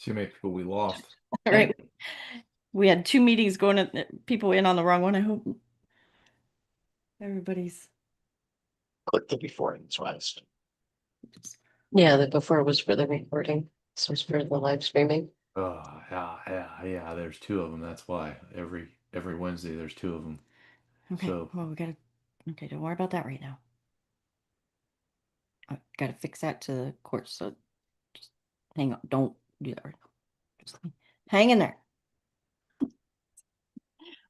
See how many people we lost. All right. We had two meetings going people in on the wrong one. I hope everybody's Click the before and twice. Yeah, the before was for the recording. This was for the live streaming. Oh, yeah. There's two of them. That's why every Wednesday there's two of them. okay. So Well, okay, don't worry about that right now. I gotta fix that to the course. So just hang on. Don't do that right now. Just hang in there.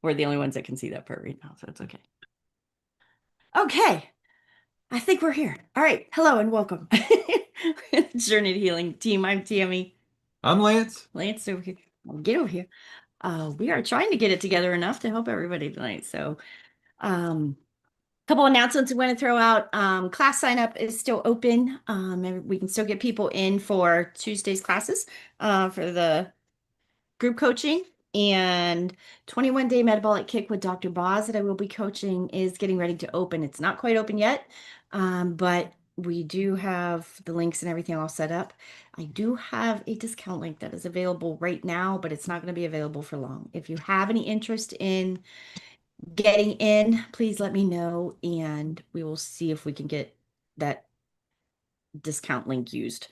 We're the only ones that can see that part right now, so it's okay. Okay. I think we're here. All right. Hello and welcome. Journey to Healing team. I'm Tammie. I'm Lance. Lance over here. Get over here. We are trying to get it together enough to help everybody tonight. So, couple announcements we want to throw out. Class sign up is still open. And we can still get people in for Tuesday's classes for the group coaching. And 21-day metabolic kick with Dr. Boz that I will be coaching is getting ready to open. It's not quite open yet, but we do have the links and everything all set up. I do have a discount link that is available right now, but it's not going to be available for long. If you have any interest in getting in, please let me know and we will see if we can get that discount link used.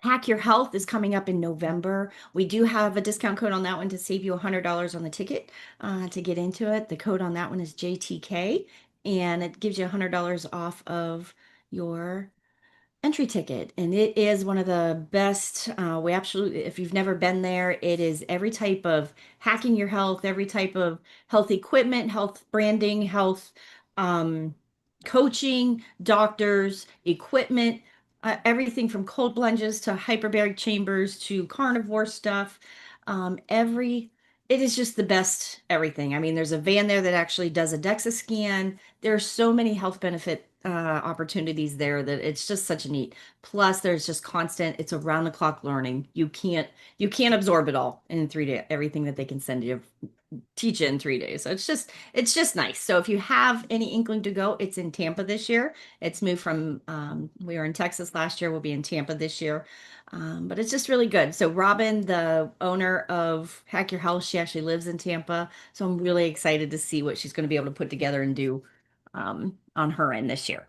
Hack Your Health is coming up in November. We do have a discount code on that one to save you $100 on the ticket to get into it. The code on that one is JTK, and it gives you $100 off of your entry ticket. And it is one of the best. We absolutely, if you've never been there, it is every type of hacking your health, every type of health equipment, health branding, health um, coaching, doctors, equipment, everything from cold plunges to hyperbaric chambers to carnivore stuff. It is just the best everything. I mean, there's a van there that actually does a DEXA scan. There are so many health benefit opportunities there that it's just such a neat. Plus, there's just constant, it's around the clock learning. You can't absorb it all in 3 days, everything that they can send you, teach you in 3 days. So it's just nice. So if you have any inkling to go, it's in Tampa this year. It's moved from we were in Texas last year. We'll be in Tampa this year. But it's just really good. So Robin, the owner of Hack Your Health, she actually lives in Tampa. So I'm really excited to see what she's going to be able to put together and do on her end this year.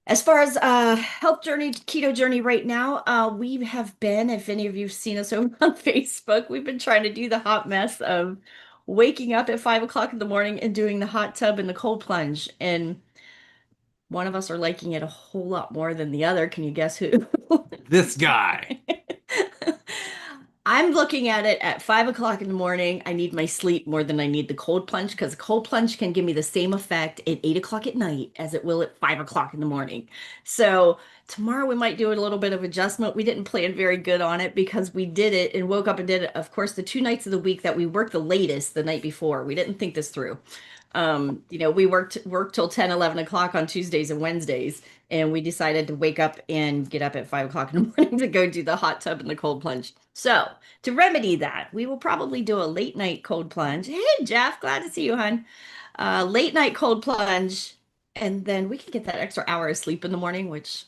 As far as health journey, keto journey right now, we have been, if any of you have seen us over on Facebook, we've been trying to do the hot mess of waking up at 5 o'clock in the morning and doing the hot tub and the cold plunge. And one of us are liking it a whole lot more than the other. Can you guess who? This guy. I'm looking at it at 5 o'clock in the morning. I need my sleep more than I need the cold plunge because the cold plunge can give me the same effect at 8 o'clock at night as it will at 5 o'clock in the morning. So tomorrow we might do a little bit of adjustment. We didn't plan very good on it because we did it and woke up and did it, of course, the 2 nights of the week that we worked the latest the night before. We didn't think this through. We worked till 10, 11 o'clock on Tuesdays and Wednesdays, and we decided to wake up and get up at 5 o'clock in the morning to go do the hot tub and the cold plunge. So to remedy that, we will probably do a late night cold plunge. Hey, Jeff, glad to see you, hon. Late night cold plunge, and then we can get that extra hour of sleep in the morning, which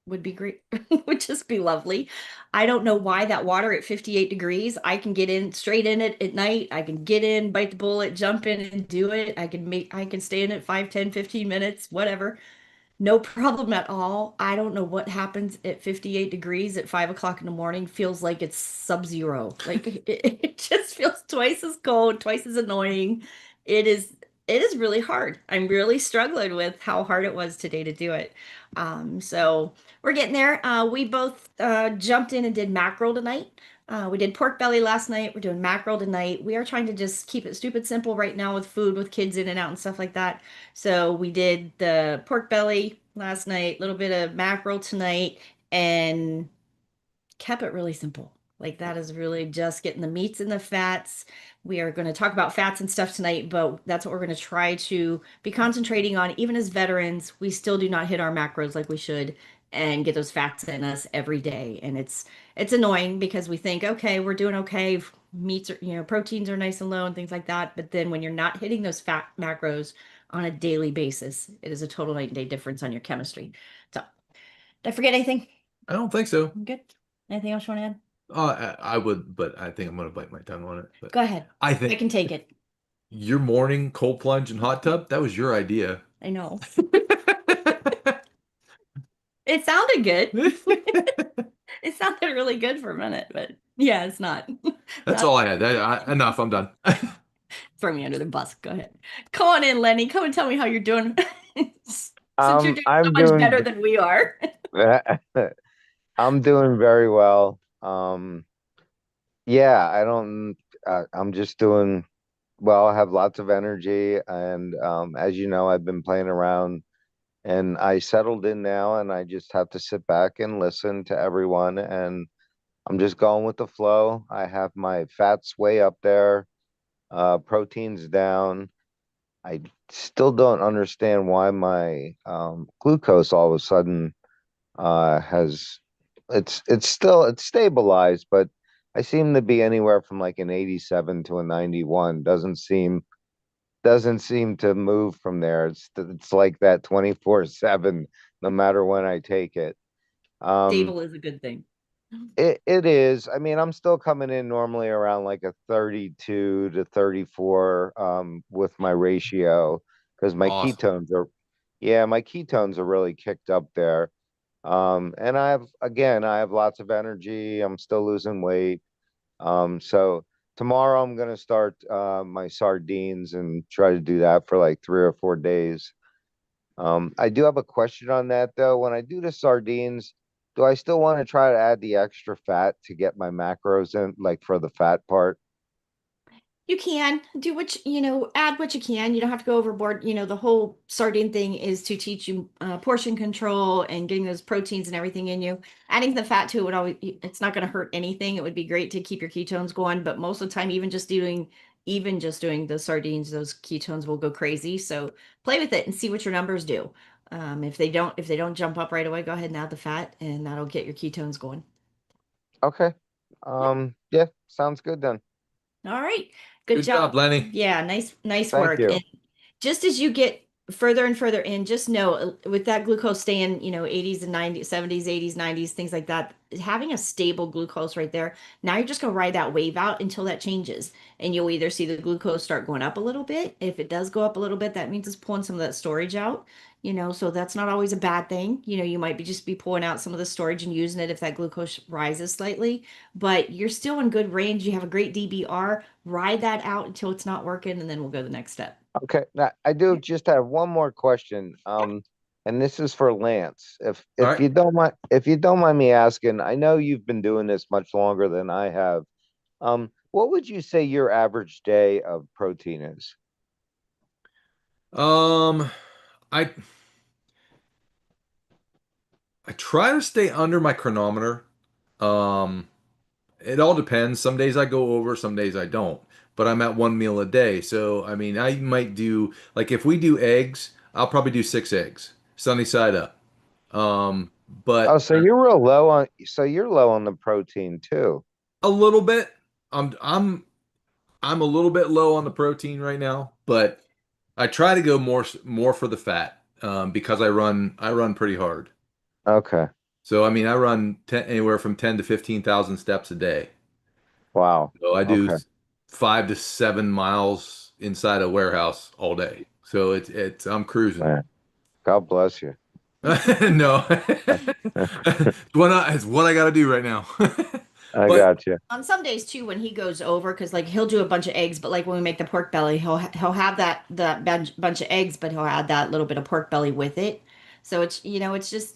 would be great. Would just be lovely. I don't know why that water at 58 degrees. I can get in straight in it at night. I can get in, bite the bullet, jump in and do it. I can stay in it 5, 10, 15 minutes, whatever. No problem at all. I don't know what happens at 58 degrees at 5 o'clock in the morning. Feels like it's sub-zero. Like it just feels twice as cold, twice as annoying. It is it is really hard. I'm really struggling with how hard it was today to do it. So we're getting there. We both jumped in and did mackerel tonight. We did pork belly last night. We're doing mackerel tonight. We are trying to just keep it stupid simple right now with food, with kids in and out and stuff like that. So we did the pork belly last night, a little bit of mackerel tonight, and kept it really simple. Like that is really just getting the meats and the fats. We are going to talk about fats and stuff tonight, but that's what we're going to try to be concentrating on. Even as veterans, we still do not hit our macros like we should and get those fats in us every day. And it's annoying because we think, okay, we're doing okay. Meats are, proteins are nice and low and things like that. But then when you're not hitting those fat macros on a daily basis, it is a total night and day difference on your chemistry. So, did I forget anything? I don't think so. Good. Anything else you want to add? I would, but I think I'm gonna bite my tongue on it. But Go ahead. I I think can take it. your morning cold plunge and hot tub, that was your idea. I know. It sounded good. It sounded really good for a minute, but yeah, it's not. That's Not all I had. Enough. I'm done. throw me under the bus. Go ahead. Come on in, Lenny. Come and tell me how you're doing. Since you're doing so I'm much doing better than we are. I'm doing very well. Yeah, I don't I'm just doing well. I have lots of energy and as you know, I've been playing around and I settled in now and I just have to sit back and listen to everyone and I'm just going with the flow. I have my fats way up there, proteins down. I still don't understand why my glucose all of a sudden has it's stabilized, but I seem to be anywhere from like an 87 to a 91. Doesn't seem to move from there. It's like that 24/7, no matter when I take it. Um, Stable is a good thing. it is. I mean, I'm still coming in normally around like a 32 to 34 with my ratio because Awesome. my ketones are really kicked up there. And I have lots of energy. I'm still losing weight. So tomorrow I'm gonna start my sardines and try to do that for like 3 or 4 days. I do have a question on that though. When I do the sardines, do I still want to try to add the extra fat to get my macros in, like for the fat part? You can do add what you can. You don't have to go overboard. The whole sardine thing is to teach you portion control and getting those proteins and everything in you. Adding the fat to it would always, it's not going to hurt anything. It would be great to keep your ketones going, but most of the time, even just doing the sardines, those ketones will go crazy. So play with it and see what your numbers do. If they don't jump up right away, go ahead and add the fat, and that'll get your ketones going. Okay. Yeah. Yeah, sounds good then. All right. Good Good job, job. Lenny. Yeah, nice Thank work. you. And just as you get further and further in, just know with that glucose staying, 80s and 90s, 70s, 80s, 90s, things like that, having a stable glucose right there. Now you're just gonna ride that wave out until that changes. And you'll either see the glucose start going up a little bit. If it does go up a little bit, that means it's pulling some of that storage out. So that's not always a bad thing. You might just be pulling out some of the storage and using it if that glucose rises slightly, but you're still in good range. You have a great DBR. Ride that out until it's not working, and then we'll go to the next step. Okay. Now I do Yeah. just have one more question. And this is for Lance. If All if right. you don't mind if you don't mind me asking, I know you've been doing this much longer than I have. What would you say your average day of protein is? Um, I I try to stay under my chronometer. Um, it all depends. Some days I go over, some days I don't. But I'm at one meal a day. So, I mean, I might do, like, if we do eggs, I'll probably do 6 eggs, sunny side up. Um, Oh, but so you're low on the protein too. a little bit. I'm a little bit low on the protein right now, but I try to go more for the fat because I run pretty hard. Okay. So I mean I run anywhere from 10 to 15,000 steps a day. Wow. So I do Okay. 5 to 7 miles inside a warehouse all day. So it's I'm cruising. Man, God bless you. No, it's what I got to do right now. I But got you. On some days too, when he goes over, because like he'll do a bunch of eggs, but like when we make the pork belly, he'll have that bunch of eggs, but he'll add that little bit of pork belly with it. So it's just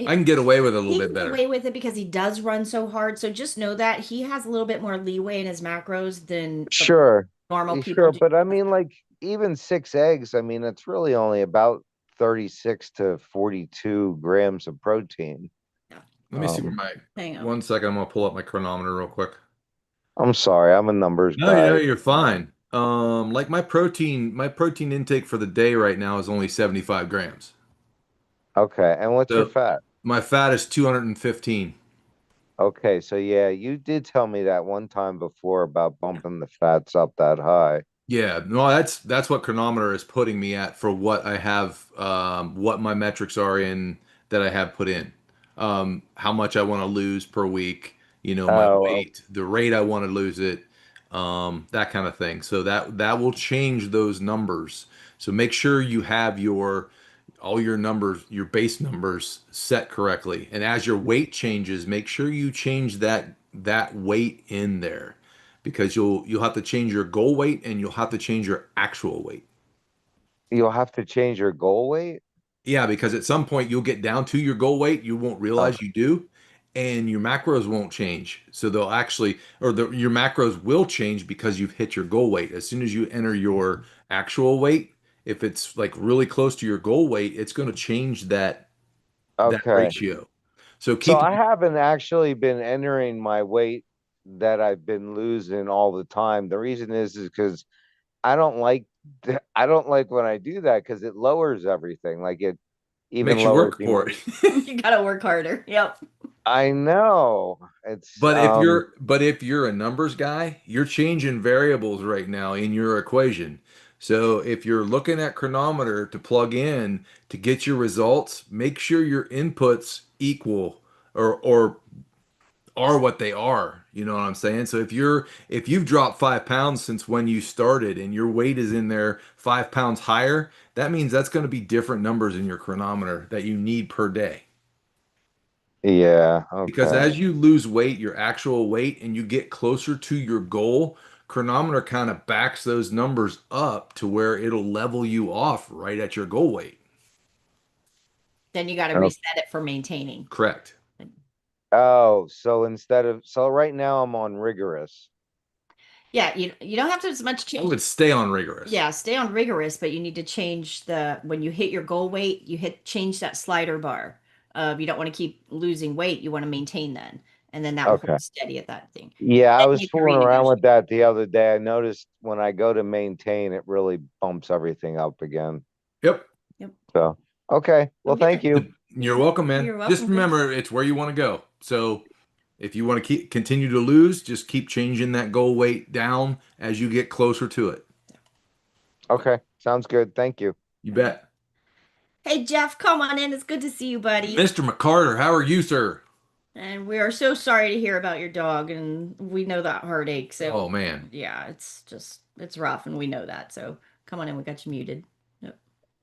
I can get away with it a little he bit can get better. away with it because he does run so hard. So just know that he has a little bit more leeway in his macros than Sure. normal people Sure, do. but I mean like even 6 eggs, I mean it's really only about 36 to 42 grams of protein. Yeah. Let me see where Um, my Hang on. 1 second. I'm gonna pull up my chronometer real quick. I'm sorry, I'm a numbers No, guy. you're fine. Like my protein intake for the day right now is only 75 grams. Okay, and what's your So fat? my fat is 215. Okay, so yeah, you did tell me that one time before about bumping the fats up that high. Yeah, no, that's what chronometer is putting me at for what I have, what my metrics are in that I have put in. how much I want to lose per week, my Oh, weight, the rate I want to lose it, that kind of thing. So that will change those numbers. So make sure you have all your numbers, your base numbers set correctly. And as your weight changes, make sure you change that weight in there because you'll have to change your goal weight and you'll have to change your actual weight. you'll have to change your goal weight? Yeah, because at some point you'll get down to your goal weight, you won't realize Okay. you do, and your macros won't change. So they'll actually, your macros will change because you've hit your goal weight. As soon as you enter your actual weight, if it's like really close to your goal weight, it's going to change that Okay. ratio. So So keep I haven't actually been entering my weight that I've been losing all the time. The reason is because I don't like I don't like when I do that because it lowers everything. Like it even makes you lowers work the for it. You gotta work harder. Yep. I know. It's But if you're a numbers guy, you're changing variables right now in your equation. So if you're looking at chronometer to plug in to get your results, make sure your inputs equal or are what they are. You know what I'm saying? So if you've dropped 5 pounds since when you started and your weight is in there 5 pounds higher, that means that's going to be different numbers in your chronometer that you need per day. yeah, Because okay. as you lose weight, your actual weight, and you get closer to your goal, chronometer kind of backs those numbers up to where it'll level you off right at your goal weight. Then you gotta Oh, reset it for maintaining. Correct. oh, so right now I'm on rigorous. Yeah, you don't have to as much I change. would stay on rigorous. Yeah, stay on rigorous, but you need to change when you hit your goal weight, change that slider bar. You don't want to keep losing weight. You want to maintain then, and then that will Okay. hold steady at that thing. Yeah, I Then was you can fooling around with renegotiate. that the other day. I noticed when I go to maintain, it really bumps everything up again. Yep. Yep. So, okay. You'll Well, get thank there. you. You're welcome, man. You're Just welcome. remember, it's where you want to go. So if you want to continue to lose, just keep changing that goal weight down as you get closer to it. Okay. Sounds good. Thank you. You bet. Hey, Jeff, come on in. It's good to see you, buddy. Mr. McCarter, how are you, sir? And we are so sorry to hear about your dog, and we know that heartache. Oh So, man. yeah, it's rough, and we know that. So, come on in. We got you muted. Yep.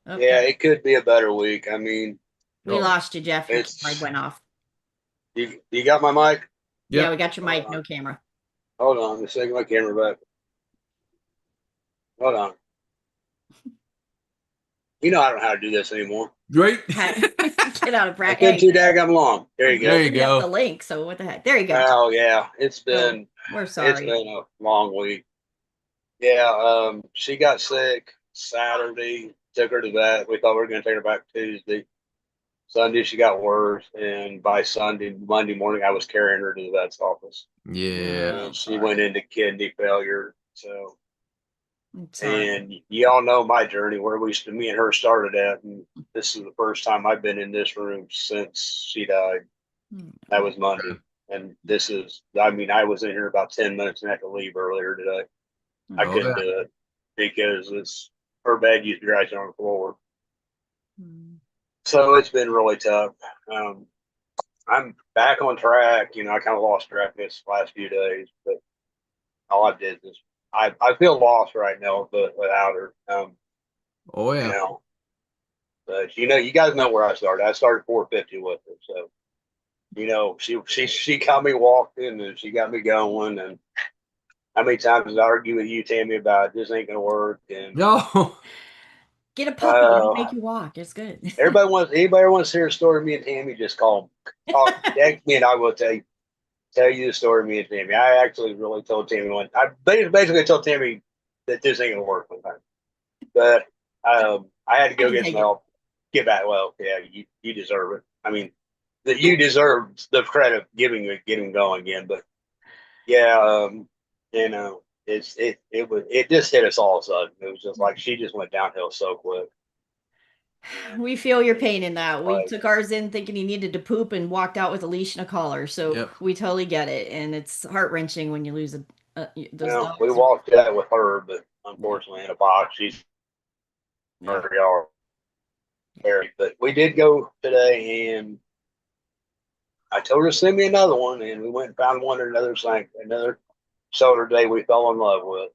Yeah, Okay. it could be a better week. I mean, We Oh, lost you, Jeff. Your camera it's went off. you got my mic? Yeah, we yep. got your Hold mic, on. no camera. Hold on. Let's take my camera back. Hold on. You know I don't know how to do this anymore. Great. Get out of It's bracket. been Hey, too daggum long. There you we go. There you opened up the go. link, so what the heck? There you go. Oh yeah. So we're It's sorry. been a long week. Yeah, she got sick Saturday, took her to that. We thought we were gonna take her back Tuesday. Sunday she got worse, and by Monday morning, I was carrying her to the vet's office. Yeah. Oh, And she sorry. went into kidney failure. So I'm sorry. and y'all know my journey where me and her started at, and this is the first time I've been in this room since she died. That was Monday, and I was in here about 10 minutes and had to leave earlier today. I Oh couldn't yeah. do it because her bed used to be right on the floor. Mm. So it's been really tough. Um, I'm back on track. I kind of lost track this last few days, but all I did is I feel lost right now, but without her. Oh You yeah. know, but you guys know where I started. I started 450 with her, so she got me walking and she got me going. And how many times did I argue with you, Tammie, about this ain't gonna work? And No. Get a puppy. It'll uh, make you walk. It's good. anybody wants to hear a story of me and Tammie, just text me, and I will tell you the story of me and Tammie. I actually really told Tammie I basically told Tammie that this ain't gonna work one time. But I had to I go can get some take it. help. Get back. Well, yeah, you deserve it. I mean, that you deserve the credit of getting going again. But yeah, it just hit us all of a sudden. It was just like she just went downhill so quick. And We feel your pain in that. We like, took ours in thinking he needed to poop and walked out with a leash and a collar. So Yep. we totally get it. And it's heart-wrenching when you lose those we dogs. walked that with her, but unfortunately in a box, she's Yeah. already all buried. But we did go today, and I told her to send me another one, and we went and found one at another shoulder day we fell in love with.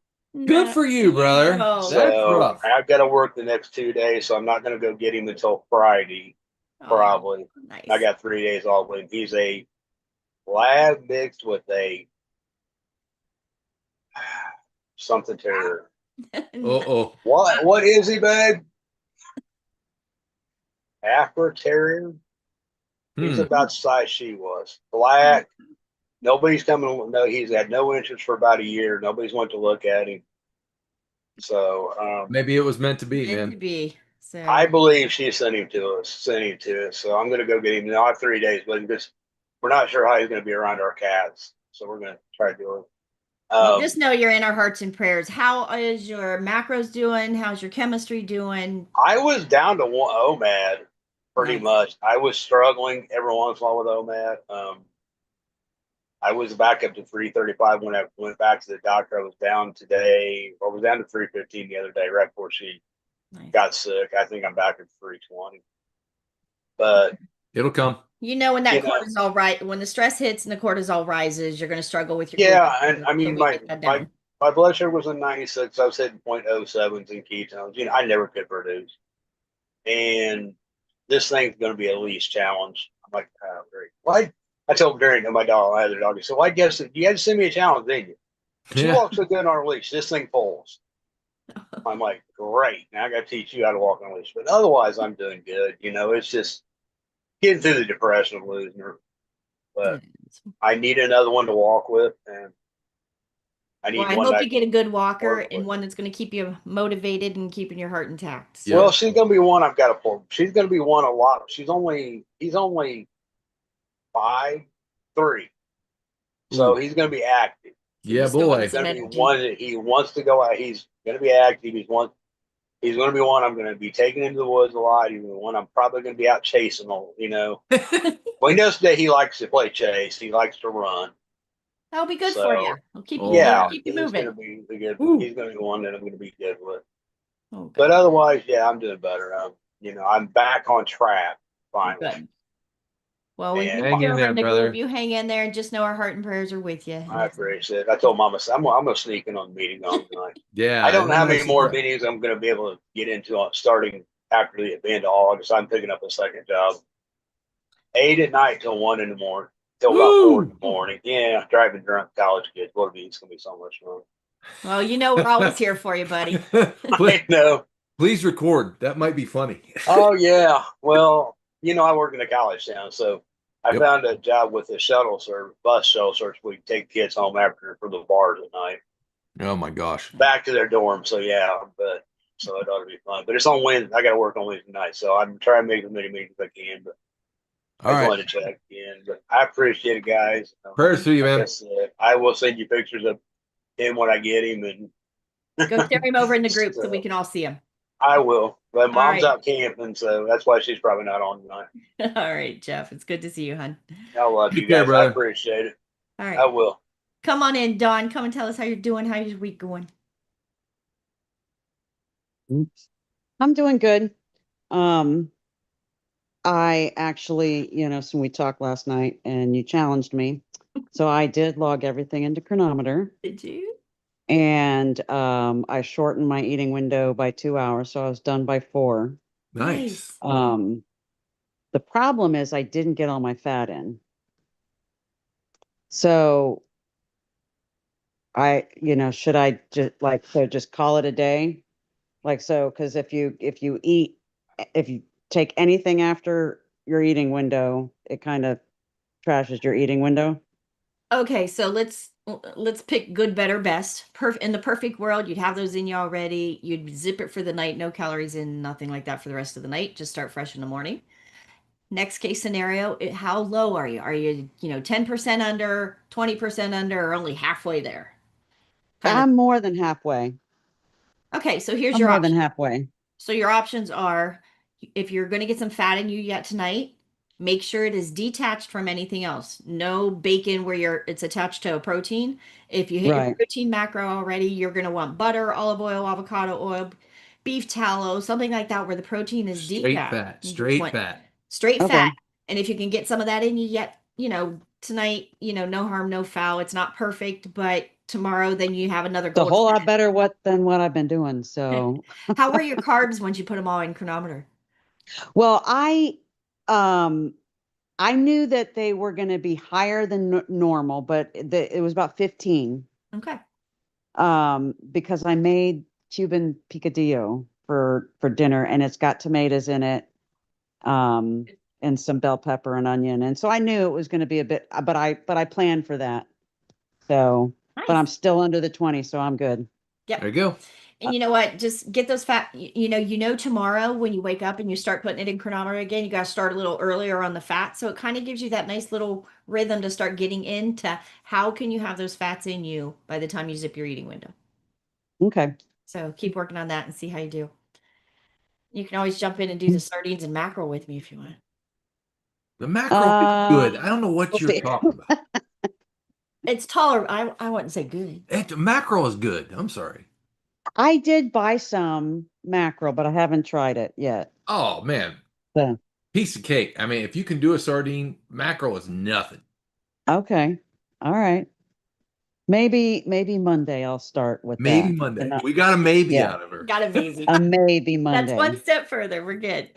Good for you, brother. No. That's So rough. I've got to work the next 2 days, so I'm not going to go get him until Friday, Oh, probably. nice. I got 3 days off with him. He's a lab mixed with a something terrier. Uh-oh. What is he, babe? Afro terrier. He's Hmm. about the size she was. Black. Nobody's coming. No, he's had no interest for about a year. Nobody's went to look at him. So Maybe it was meant to be, Meant to man. be. So I believe she sent him to us. So I'm going to go get him. Now I have 3 days, but because we're not sure how he's going to be around our cats, so we're going to try to do it. well, just know you're in our hearts and prayers. How is your macros doing? How's your chemistry doing? I was down to one OMAD pretty Nice. much. I was struggling every once in a while with OMAD. I was back up to 335 when I went back to the doctor. I was down today, or was down to 315 the other day, right before she Nice. got sick. I think I'm back at 320. But It'll come. You know when that You know. cortisol when the stress hits and the cortisol rises, you're going to struggle with your yeah, glucose and I until mean we my get that my down. my blood sugar was in 96. I was hitting 0.07s in ketones. I never could produce, and this thing's going to be a least challenge. I'm like, oh, great. Why? I told Darren and my dog, I had the dog. So I guess you had to send me a challenge, didn't you? She Yeah. walks so good on our leash. This thing pulls. I'm like, great. Now I got to teach you how to walk on a leash. But otherwise, I'm doing good. It's just getting through the depression of losing her. But I need another one to walk with, and I need Well, I one hope that you get a good walker work and with. one that's going to keep you motivated and keeping your heart intact. So, Yeah. Well, she's gonna be one I've got to pull. She's gonna be one a lot. He's only 5'3", so Ooh. he's gonna be active. Yeah, you still want boy. He's some gonna be energy. one that he wants to go out. He's gonna be active. He's gonna be one I'm gonna be taking into the woods a lot. He's one I'm probably gonna be out chasing on. Well, he knows that he likes to play chase. He likes to run. That'll be good So, for you. It'll keep you, Yeah, keep you he's moving. gonna be the good. Ooh. He's gonna be one that I'm gonna be good with. Oh, But good. otherwise, yeah, I'm doing better. I'm back on track finally. Good. Well, when And you Hang get in over there, in the brother. group, you hang in there and just know our heart and prayers are with you. I appreciate it. I told Mama I'm gonna sneak in on the meeting on tonight. Yeah. I don't know and how then many more that's- meetings I'm going to be able to get into starting after the end of August. I'm picking up a second job, 8 at night till 1 in the morning, till about 4 in the morning. Yeah, driving drunk college kids. What it's going to be so much fun. Well, we're always here for you, buddy. please, I know. please record. That might be funny. Oh yeah. Well, I work in a college town, so I Yep. found a job with a bus shuttle service. We take kids home after for the bars at night, Oh my gosh. back to their dorm. So yeah, so it ought to be fun. But it's on Wednesday. I got to work on Wednesday night, so I'm trying to make as many meetings as I can. But All I just right. wanted to check in. But I appreciate it, guys. Prayers to you, Like I man. said, I will send you pictures of him when I get him, and Go share him over in the group so we can all see him. I will. But Mom's right. out camping, so that's why she's probably not on tonight. All right, Jeff. It's good to see you, hon. I love Take you care, guys. I brother. appreciate it. All right. I will. Come on in, Dawn. Come and tell us how you're doing. How's your week going? I'm doing good. I actually, so we talked last night and you challenged me. So I did log everything into Chronometer Did you? and I shortened my eating window by 2 hours. So I was done by 4. Nice. The problem is I didn't get all my fat in. So should I just call it a day? Because if you take anything after your eating window, it kind of trashes your eating window. Okay, so let's pick good, better, best. In the perfect world, you'd have those in you already. You'd zip it for the night, no calories in, nothing like that for the rest of the night. Just start fresh in the morning. Next case scenario, how low are you? Are you, 10% under, 20% under, or only halfway there? I'm more than halfway. Okay, so here's I'm your more option. than halfway. So your options are, if you're going to get some fat in you yet tonight, make sure it is detached from anything else. No bacon where it's attached to a protein. If you hit your protein macro already, you're going to want butter, olive oil, avocado oil, beef tallow, something like that where the protein is Straight detached. fat. Straight fat. Straight fat. And if you can get some of that in you yet tonight, no harm, no foul. It's not perfect, but tomorrow then you have another It's a goal. whole lot better than what I've been doing. So, How were your carbs once you put them all in chronometer? well, um, I knew that they were going to be higher than normal, but it was about 15. Okay. Because I made Cuban picadillo for dinner, and it's got tomatoes in it, and some bell pepper and onion, and so I knew it was going to be a bit, but I planned for that. So, but I'm Nice. still under the 20, so I'm good. Yep. There you go. And you know what? Just get those fat, tomorrow when you wake up and you start putting it in chronometer again, you got to start a little earlier on the fat. So it kind of gives you that nice little rhythm to start getting into how can you have those fats in you by the time you zip your eating window. Okay. So keep working on that and see how you do. You can always jump in and do the sardines and mackerel with me if you want. The mackerel is good. I don't know what We'll you're see. talking about. It's taller. I wouldn't say good. Mackerel is good. I'm sorry. I did buy some mackerel, but I haven't tried it yet. Oh man, So, piece of cake. I mean, if you can do a sardine, mackerel is nothing. okay. All right. Maybe Monday I'll start with Maybe that. Monday. And We got a maybe yeah, out of her. Got a maybe. a maybe That's one Monday. step further. We're good.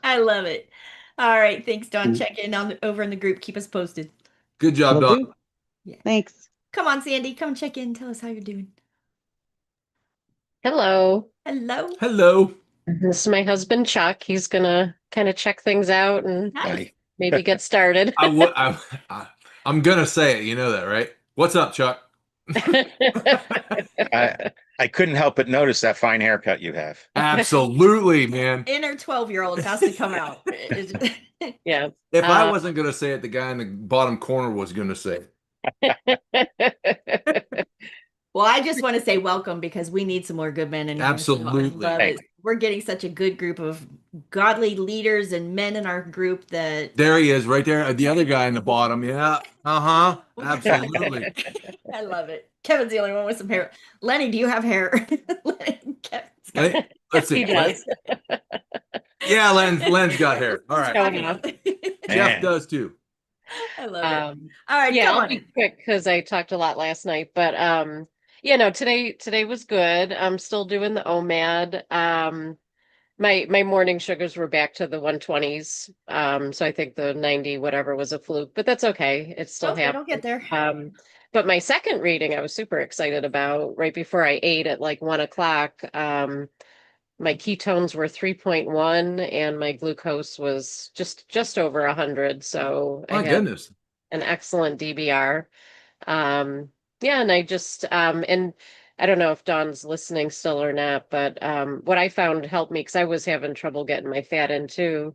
I love it. All right. Thanks, Dawn. Check in over in the group. Keep us posted. Good job, Will Don. do. Yeah. Thanks. Come on, Sandy. Come check in. Tell us how you're doing. Hello. Hello. Hello. This is my husband, Chuck. He's gonna kind of check things out and Nice. maybe get started. I'm gonna say it. You know that, right? What's up, Chuck? I couldn't help but notice that fine haircut you have. Absolutely, man. Inner 12-year-old has to come out. Yeah. If I wasn't gonna say it, the guy in the bottom corner was gonna say it. Well, I just want to say welcome because we need some more good men in here. Absolutely. So I love it. We're getting such a good group of godly leaders and men in our group that There he is, right there. The other guy in the bottom. Yeah. Uh-huh. Absolutely. I love it. Kevin's the only one with some hair. Lenny, do you have hair? Let's see. He does. Yeah, Len's got hair. All right. Showing off. Jeff does too. I love it. All right, yeah, come I'll on. be quick because I talked a lot last night, but today was good. I'm still doing the OMAD. My morning sugars were back to the 120s. So I think the 90 whatever was a fluke, but that's okay. It's still Okay, happening. don't get there. But my second reading I was super excited about right before I ate at like 1 o'clock. My ketones were 3.1 and my glucose was just over 100. So I My had goodness. an excellent DBR. Yeah, and I just and I don't know if Dawn's listening still or not, but what I found helped me because I was having trouble getting my fat in too,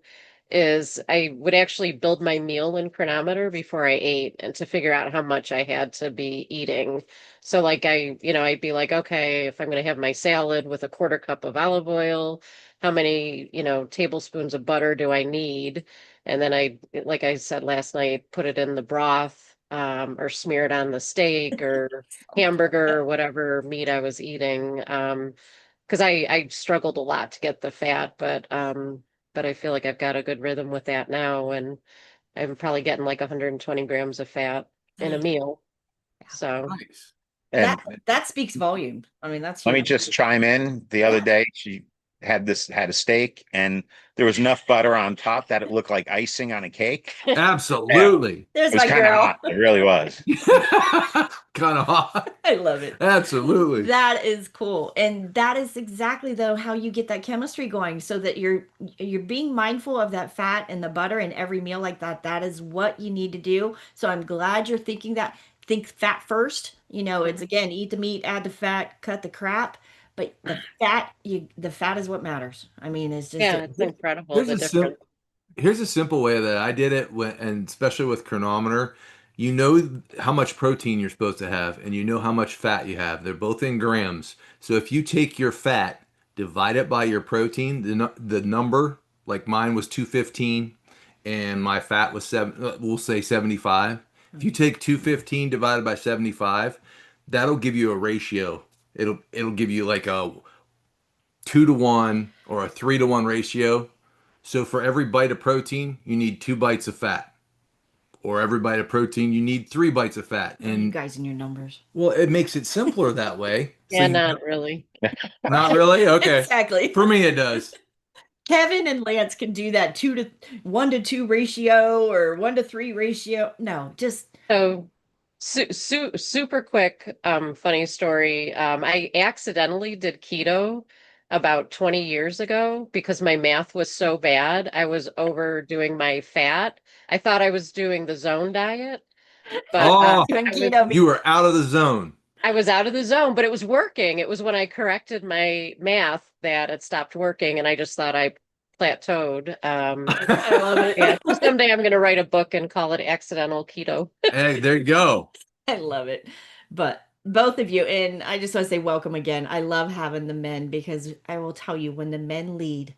is I would actually build my meal in chronometer before I ate and to figure out how much I had to be eating. So like I'd be like, okay, if I'm gonna have my salad with a quarter cup of olive oil, how many, tablespoons of butter do I need? And then like I said last night, put it in the broth, or smear it on the steak or hamburger or whatever meat I was eating. Because I struggled a lot to get the fat, but I feel like I've got a good rhythm with that now, and I'm probably getting like 120 grams of fat in a Nice. meal. So Nice. And That speaks volume. I mean, that's let me huge. just chime in. The other day, she had a steak, and there was enough butter on top that it looked like icing on a cake. Absolutely. There's It was my kind of girl. hot. It really was. Kind of hot. I love it. Absolutely. That is cool. And that is exactly though how you get that chemistry going so that you're being mindful of that fat and the butter in every meal like that. That is what you need to do. So I'm glad you're thinking that. Think fat first. It's again, eat the meat, add the fat, cut the crap. But the fat is what matters. I mean, it's just yeah, it's incredible Here's the a sim difference. here's a simple way that I did it and especially with chronometer. You know how much protein you're supposed to have, and you know how much fat you have. They're both in grams. So if you take your fat, divide it by your protein, the number, like mine was 215, and my fat was we'll say 75. If you take 215 divided by 75, that'll give you a ratio. It'll give you like a 2-to-1 or a 3-to-1 ratio So for every bite of protein, you need 2 bites of fat. Or every bite of protein, you need 3 bites of fat. You And guys and your numbers. well, it makes it simpler that way. So Yeah, you not really. not really? Okay. Exactly. For me, it does. Kevin and Lance can do that 1 to 2 ratio or 1 to 3 ratio. No, just So, super quick, funny story. I accidentally did keto about 20 years ago because my math was so bad. I was overdoing my fat. I thought I was doing the zone diet, but Oh, doing I was keto. you were out of the zone. I was out of the zone, but it was working. It was when I corrected my math that it stopped working, and I just thought I plateaued. I love it. Yeah, so someday I'm going to write a book and call it Accidental Keto. Hey, there you go. I love it. But both of you, and I just want to say welcome again. I love having the men because I will tell you, when the men lead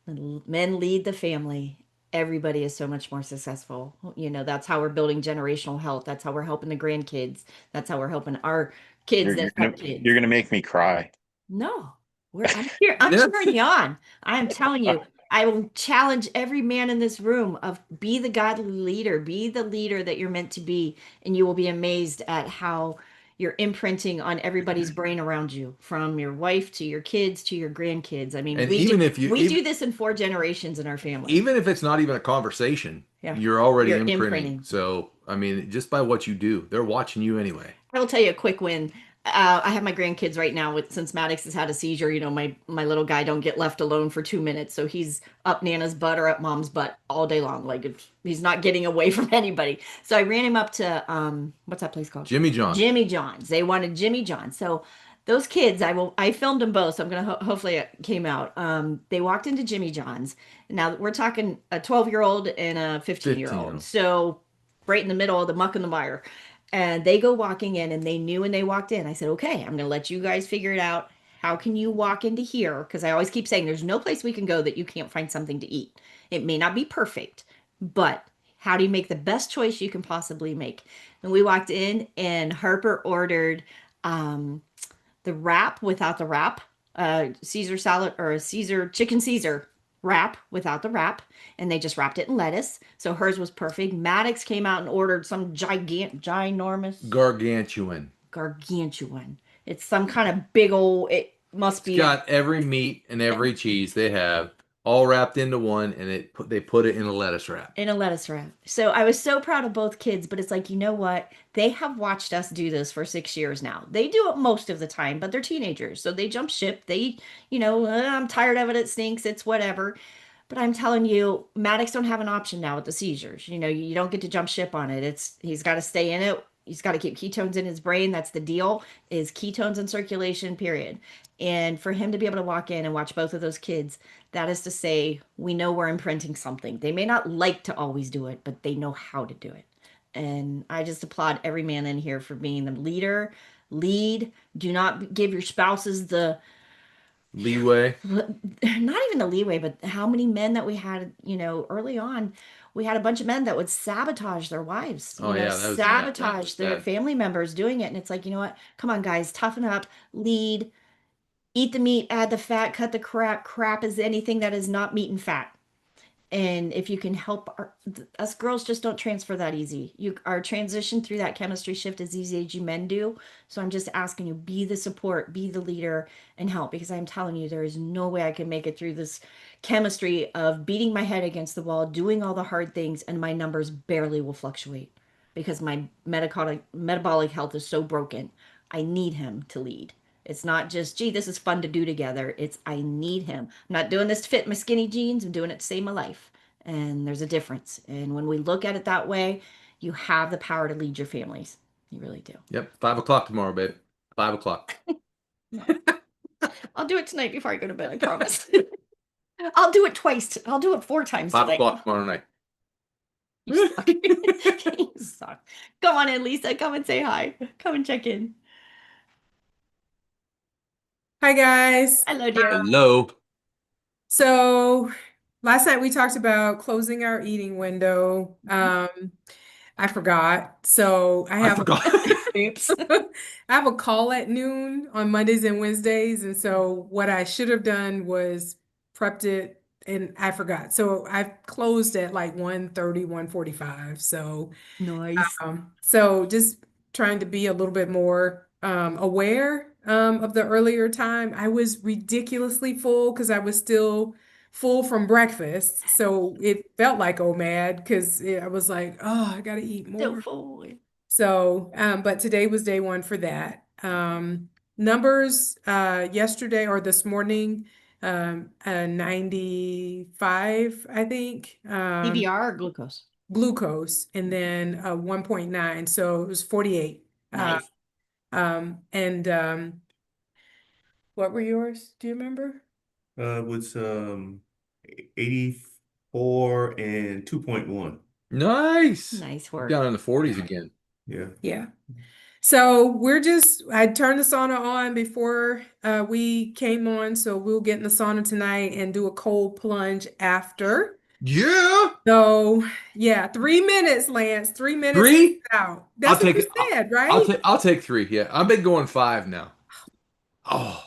the family, everybody is so much more successful. You know, that's how we're building generational health. That's how we're helping the grandkids. That's how we're helping our kids that have kids. You're gonna make me cry. No, I'm here. I'm Yeah. cheering you on. I'm telling you, I will challenge every man in this room of be the godly leader, be the leader that you're meant to be, and you will be amazed at how you're imprinting on everybody's brain around you, from your wife to your kids to your grandkids. I mean, And we do even if you we do this in 4 generations in our family. even if it's not even a conversation, Yeah. you're already You're imprinting. imprinting. So, I mean, just by what you do, they're watching you anyway. I will tell you a quick win. I have my grandkids right now since Maddox has had a seizure. You know, my little guy don't get left alone for 2 minutes, so he's up Nana's butt or up Mom's butt all day long. Like he's not getting away from anybody. So I ran him up to what's that place called? Jimmy John. Jimmy John's. They wanted Jimmy John. So those kids, I filmed them both, so I'm gonna hopefully it came out. They walked into Jimmy John's. Now we're talking a 12-year-old and a 15-year-old. 15-year-old. So right in the middle of the muck and the mire. And they go walking in, and they knew when they walked in. I said, okay, I'm going to let you guys figure it out. How can you walk into here? Because I always keep saying there's no place we can go that you can't find something to eat. It may not be perfect, but how do you make the best choice you can possibly make? And we walked in, and Harper ordered the wrap without the wrap, Caesar salad or a Caesar chicken Caesar wrap without the wrap, and they just wrapped it in lettuce. So hers was perfect. Maddox came out and ordered some ginormous, Gargantuan. gargantuan. It's some kind of big old. It must be. It's got every meat and every cheese they have all wrapped into one, and they put it in a lettuce wrap. In a lettuce wrap. So I was so proud of both kids, but it's like, you know what? They have watched us do this for 6 years now. They do it most of the time, but they're teenagers. So they jump ship. They, I'm tired of it. It stinks. It's whatever. But I'm telling you, Maddox don't have an option now with the seizures. You know, you don't get to jump ship on it. He's got to stay in it. He's got to keep ketones in his brain. That's the deal, is ketones in circulation, period. And for him to be able to walk in and watch both of those kids, that is to say, we know we're imprinting something. They may not like to always do it, but they know how to do it. And I just applaud every man in here for being the leader. Lead. Do not give your spouses the Leeway. not even the leeway, but how many men that we had, early on, we had a bunch of men that would sabotage their wives, Oh, yeah, that was sabotage their bad. family members doing it. And it's like, you know what? Come on, guys, toughen up, lead, eat the meat, add the fat, cut the crap. Crap is anything that is not meat and fat. And if you can help us girls just don't transfer that easy. Our transition through that chemistry shift as easy as you men do. So I'm just asking you, be the support, be the leader, and help, because I'm telling you, there is no way I can make it through this chemistry of beating my head against the wall, doing all the hard things, and my numbers barely will fluctuate because my metabolic health is so broken. I need him to lead. It's not just, gee, this is fun to do together. It's, I need him. I'm not doing this to fit my skinny jeans. I'm doing it to save my life. And there's a difference. And when we look at it that way, you have the power to lead your families. You really do. Yep. 5 o'clock tomorrow, babe. 5 o'clock. I'll do it tonight before I go to bed. I promise. I'll do it twice. I'll do it 4 times 5 o'clock tomorrow night. You suck. You suck. Come on in, Lisa. Come and say hi. Come and check in. Hi guys. Hello, dear. Hello. So last night we talked about closing our eating window. I forgot. So I forgot. Oops. I have a call at noon on Mondays and Wednesdays. And so what I should have done was prepped it and I forgot. So I closed at like 1:30, 1:45. So Nice. so just trying to be a little bit more aware of the earlier time. I was ridiculously full because I was still full from breakfast. So it felt like OMAD because I was like, oh, I gotta eat So more. full. So, but today was day one for that. Numbers yesterday or this morning, 95, I think. PBR or glucose? Glucose, and then 1.9, so it was 48. Nice. And what were yours? Do you remember? It was 84 and 2.1. Nice. Nice work. Down in the 40s again. Yeah. Yeah. So I turned the sauna on before we came on, so we'll get in the sauna tonight and do a cold plunge after. Yeah. So yeah, 3 minutes, Lance. 3 minutes 3? out. I'll That's what take you it. said, I'll right? take 3. Yeah. I've been going 5 now. Oh.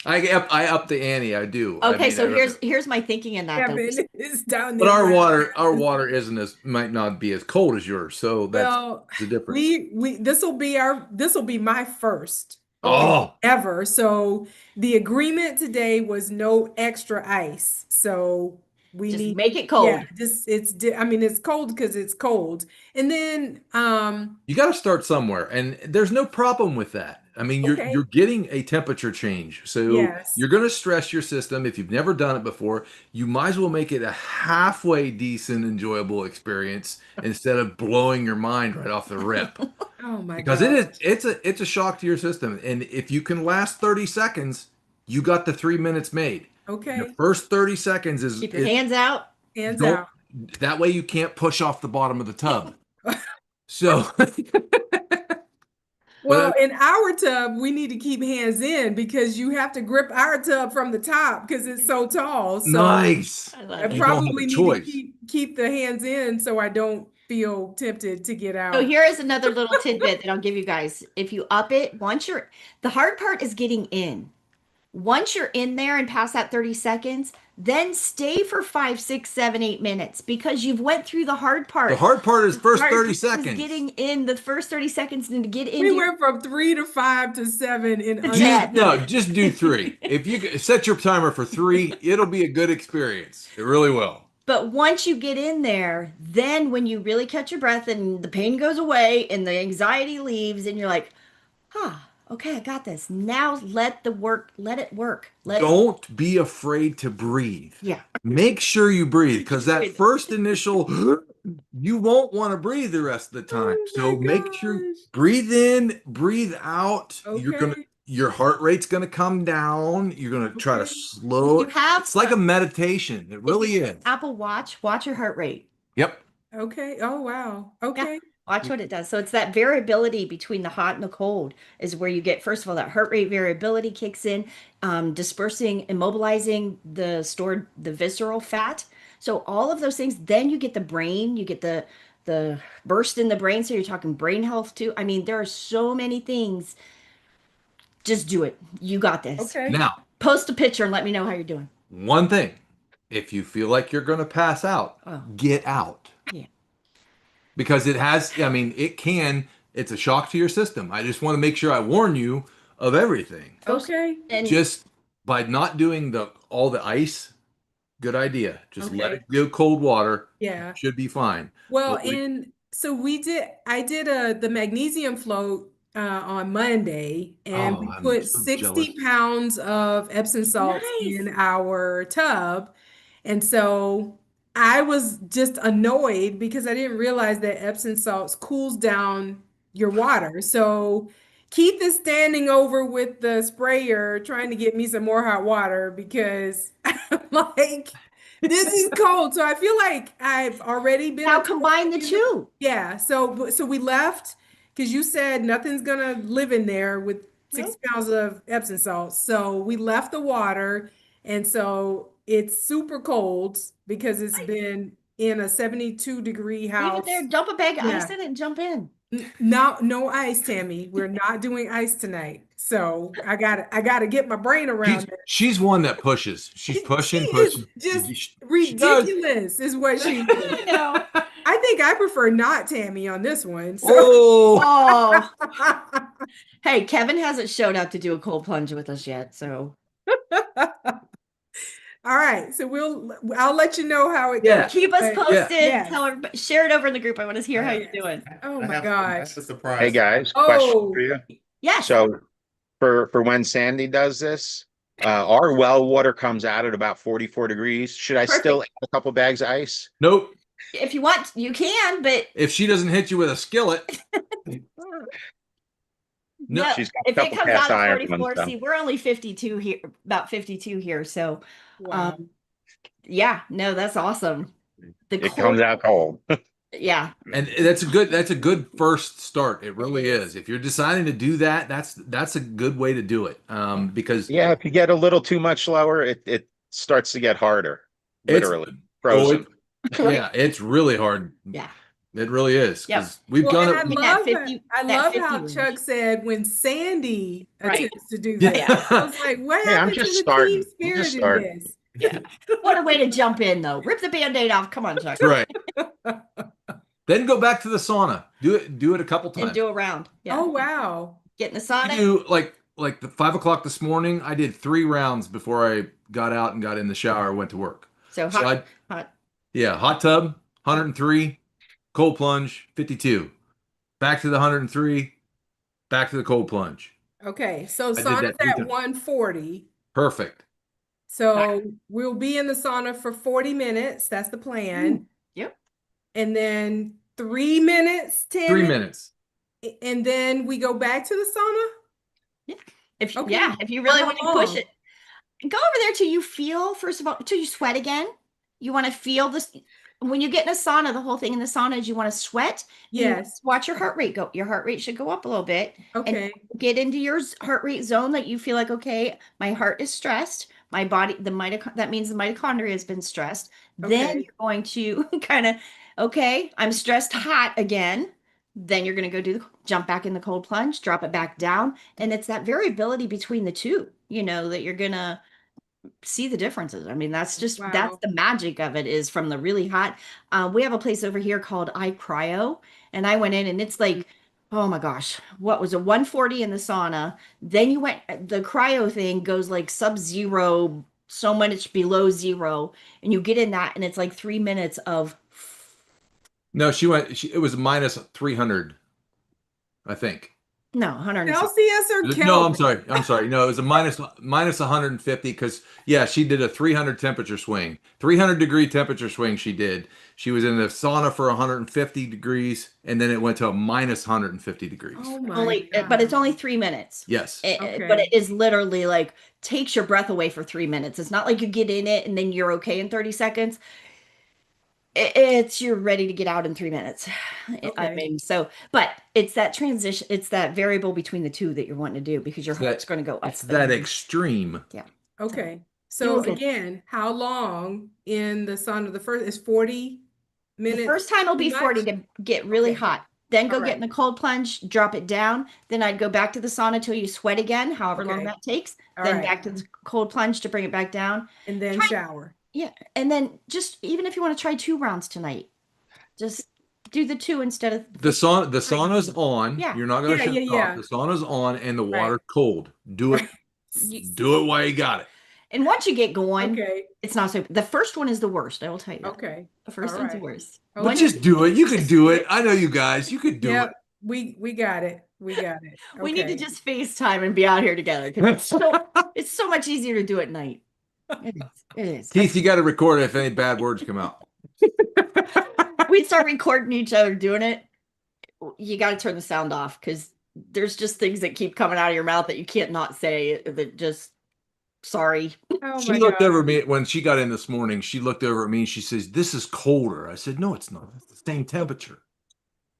I up the ante. I do. I Okay, mean, so here's my thinking in that though. Kevin is down but there. our water isn't as might not be as cold as yours, so that's Well, the difference. this will be my first Oh, ever. So the agreement today was no extra ice. So we Just need, make it cold. yeah, I mean, it's cold because it's cold. And then, you got to start somewhere, and there's no problem with that. I mean, okay. you're getting a temperature change, so Yes. you're going to stress your system. If you've never done it before, you might as well make it a halfway decent, enjoyable experience instead of blowing your mind right off the rip. Oh my Because God. it's a shock to your system, and if you can last 30 seconds, you got the 3 minutes made. Okay. The first 30 seconds is Keep your hands out. Hands don't out. that way you can't push off the bottom of the tub. So Well, in our tub, we need to keep hands in because you have to grip our tub from the top because it's so tall. So nice. I I love it. You don't have probably a need choice. to keep the hands in so I don't feel tempted to get out. So here is another little tidbit that I'll give you guys. If you up it, the hard part is getting in. Once you're in there and past that 30 seconds, then stay for 5, 6, 7, 8 minutes because you've went through the hard part. The hard part is first Hard 30 part is seconds. getting in the first 30 seconds and to get We into went from 3 to 5 to 7 in under 10. No, just do 3. If you set your timer for 3, it'll be a good experience. It really will. But once you get in there, then when you really catch your breath and the pain goes away and the anxiety leaves and you're like, okay, I got this. Now let it work. Don't be afraid to breathe. Yeah. Make sure you breathe because that Breathe. first initial, you won't want to breathe the rest of the time. Oh So my make sure gosh. breathe in, breathe out. Okay. Your heart rate's gonna come down. You're gonna try to Okay. slow You it. have It's like a meditation. It really is. Apple Watch, watch your heart rate. Yep. Okay. Oh, wow. Okay. Watch what it does. So it's that variability between the hot and the cold is where you get, first of all, that heart rate variability kicks in, dispersing, immobilizing the visceral fat. So all of those things, then you get the brain, you get the burst in the brain. So you're talking brain health too. I mean, there are so many things. Just do it. You got this. Okay. Now, Post a picture and let me know how you're doing. one thing. If you feel like you're gonna pass out, get out. Yeah. Because it's a shock to your system. I just want to make sure I warn you of everything. Okay. And Just by not doing all the ice, good idea. Just let Okay. it go cold water. Yeah. Should be fine. Well, But we- and so I did the magnesium float on Monday, and we I'm put so 60 jealous. pounds of Epsom salts Nice. in our tub. And so I was just annoyed because I didn't realize that Epsom salts cools down your water. So Keith is standing over with the sprayer trying to get me some more hot water because I'm like, this is cold. So I feel like I've already been now combine the two. Yeah. So we left because you said nothing's gonna live in there with 60 pounds of Epsom salts. So we left the water, and so it's super cold because it's been in a 72-degree Leave house. it there. Dump a bag of Yeah. ice in it and jump in. No ice, Tammy. We're not doing ice tonight. So I gotta get my brain around it. She's one that pushes. She's She pushing, is pushing. just She does. ridiculous, is what she is. I know. I think I prefer not Tammy on this one. So. Oh, Oh, hey, Kevin hasn't showed up to do a cold plunge with us yet, so All right, so I'll let you know how it Yeah. goes. keep us But- posted. Yes. Tell everybody, share it over in the group. I want to hear how you're Yes. doing. Oh I my have- gosh. That's a surprise. Hey guys, question Oh. for you. Yes. So for when Sandy does this, our well water comes out at about 44 degrees. Should I still add a couple bags of ice? nope. If you want, you can, but If she doesn't hit you with a skillet, no. no, She's got a if it couple comes cast out at iron 44, ones, though. see, we're only 52 here, about 52 here. So, Wow. yeah, no, that's awesome. The It comes out cold. yeah, And that's a good first start. It really is. If you're deciding to do that, that's a good way to do it. Because Yeah, if you get a little too much slower, it starts to get harder. It's- Literally frozen. yeah, it's really hard. yeah. It really is. Yep. Because we've Well, done and it. I In that love 50 I that love 50 how range. Chuck said when Sandy Right. attempts to do Yeah. that. I was like, what Hey, I'm happened to just the starting. team I'm spirit just in starting. this? Yeah. What a way to jump in, though. Rip the Band-Aid off. Come on, Chuck. That's right. Then go back to the sauna. Do it a couple times. And do a round. Yeah. Oh wow. Get in the I sauna. do like the 5 o'clock this morning. I did 3 rounds before I got out and got in the shower, went to work. So So hot. hot tub, 103, cold plunge, 52. Back to the 103, back to the cold plunge. Okay, so did sauna's that 3 at times. 140. Perfect. So we'll be in the sauna for 40 minutes. That's the plan. Yep. And then 3 minutes, 10 3 minutes. and then we go back to the sauna. If Okay. yeah, if you really How want to push long? it, go over there till you feel, first of all, till you sweat again. You want to feel this when you get in a sauna. The whole thing in the sauna is you want to sweat. And you Yes. watch your heart rate go. Your heart rate should go up a little bit. Okay. And get into your heart rate zone that you feel like, okay, my heart is stressed. My body, that means the mitochondria has been stressed. Then Okay. you're going to kind of, okay, I'm stressed hot again. Then you're going to go jump back in the cold plunge, drop it back down. And it's that variability between the two, that you're going to see the differences. I mean, that's Wow. the magic of it, is from the really hot. We have a place over here called iCryo, and I went in and it's like, oh my gosh, what was it, 140 in the sauna? Then the cryo thing goes like sub-zero, so much below zero, and you get in that and it's like 3 minutes of No, it was minus 300, I think. no 100. Celsius or Kelvin? No, I'm sorry. No, it was a minus 150 because she did a 300 temperature swing. 300 degree temperature swing she did. She was in the sauna for 150 degrees and then it went to a minus 150 degrees. Oh my But it's God. only 3 minutes. Yes. But Okay. it is literally like takes your breath away for 3 minutes. It's not like you get in it and then you're okay in 30 seconds. It's you're ready to get out in 3 minutes. I Okay. mean, but it's that transition, it's that variable between the two that you're wanting to do because your heart's going to go up. It's that extreme. Okay. You So will get- again, how long in the sauna? The first is 40 minutes. The first time will be too 40 much? to get really Okay. hot. Then go All get in right. the cold plunge, drop it down. Then I'd go back to the sauna till you sweat again, however long Okay. that takes. All Then right. back to the cold plunge to bring it back down. And then shower. Yeah. And then just even if you want to try 2 rounds tonight, just do the 2 instead of The sauna's on. Yeah. You're not going to Yeah, shut yeah, it yeah. off. The sauna's on and the Right. water's cold. Do it. Do it while you got it. And once you get going, Okay. it's not so. The first one is the worst. I will tell you. That. Okay. The first All one's the right. worst. Okay. But just do it. You can do it. I know you guys. You could do Yep. it. We got it. We got it. We need to Okay. just FaceTime and be out here together. 'Cause it's so much easier to do at night. It is. It is. Keith, you got to record it if any bad words come out. We start recording each other doing it. You got to turn the sound off because there's just things that keep coming out of your mouth that you can't not say. That just sorry. Oh She my looked God. over at me when she got in this morning. She looked over at me and she says, "This is colder." I said, "No, it's not. It's the same temperature."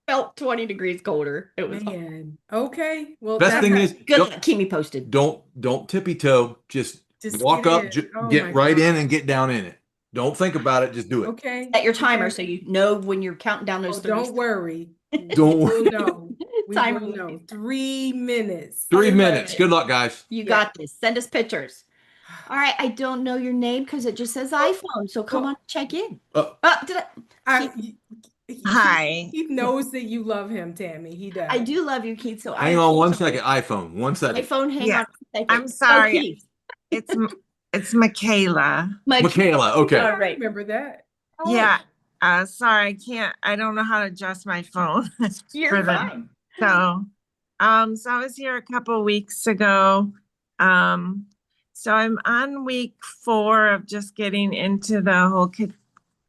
Felt 20 degrees colder. It was Man. Okay. Well, Best that's thing how- is, good. Keep me posted. don't tippy toe. Just walk get up, in. Oh get my right God. in and get down in it. Don't think about it. Just do it. Okay. Set your timer Okay. so you know when you're counting down those Oh, 30 don't worry. Don't We'll worry. know. We Timer will will know. be- 3 minutes. 3 minutes. Good luck, guys. You Yeah. got this. Send us pictures. All right, I don't know your name because it just says iPhone. So come on, check in. Oh, Did I? Hi. He knows that you love him, Tammy. He does. I do love you, Keith. So hang on 1 second. iPhone. 1 second. iPhone, hang Yeah, on a second. I'm Go, sorry. Keith. It's Michaela. Michaela. Okay. All I right. remember that. All Yeah. right. Sorry, I don't know how to adjust my phone. You're for the- fine. So, so I was here a couple weeks ago. So I'm on week 4 of just getting into the whole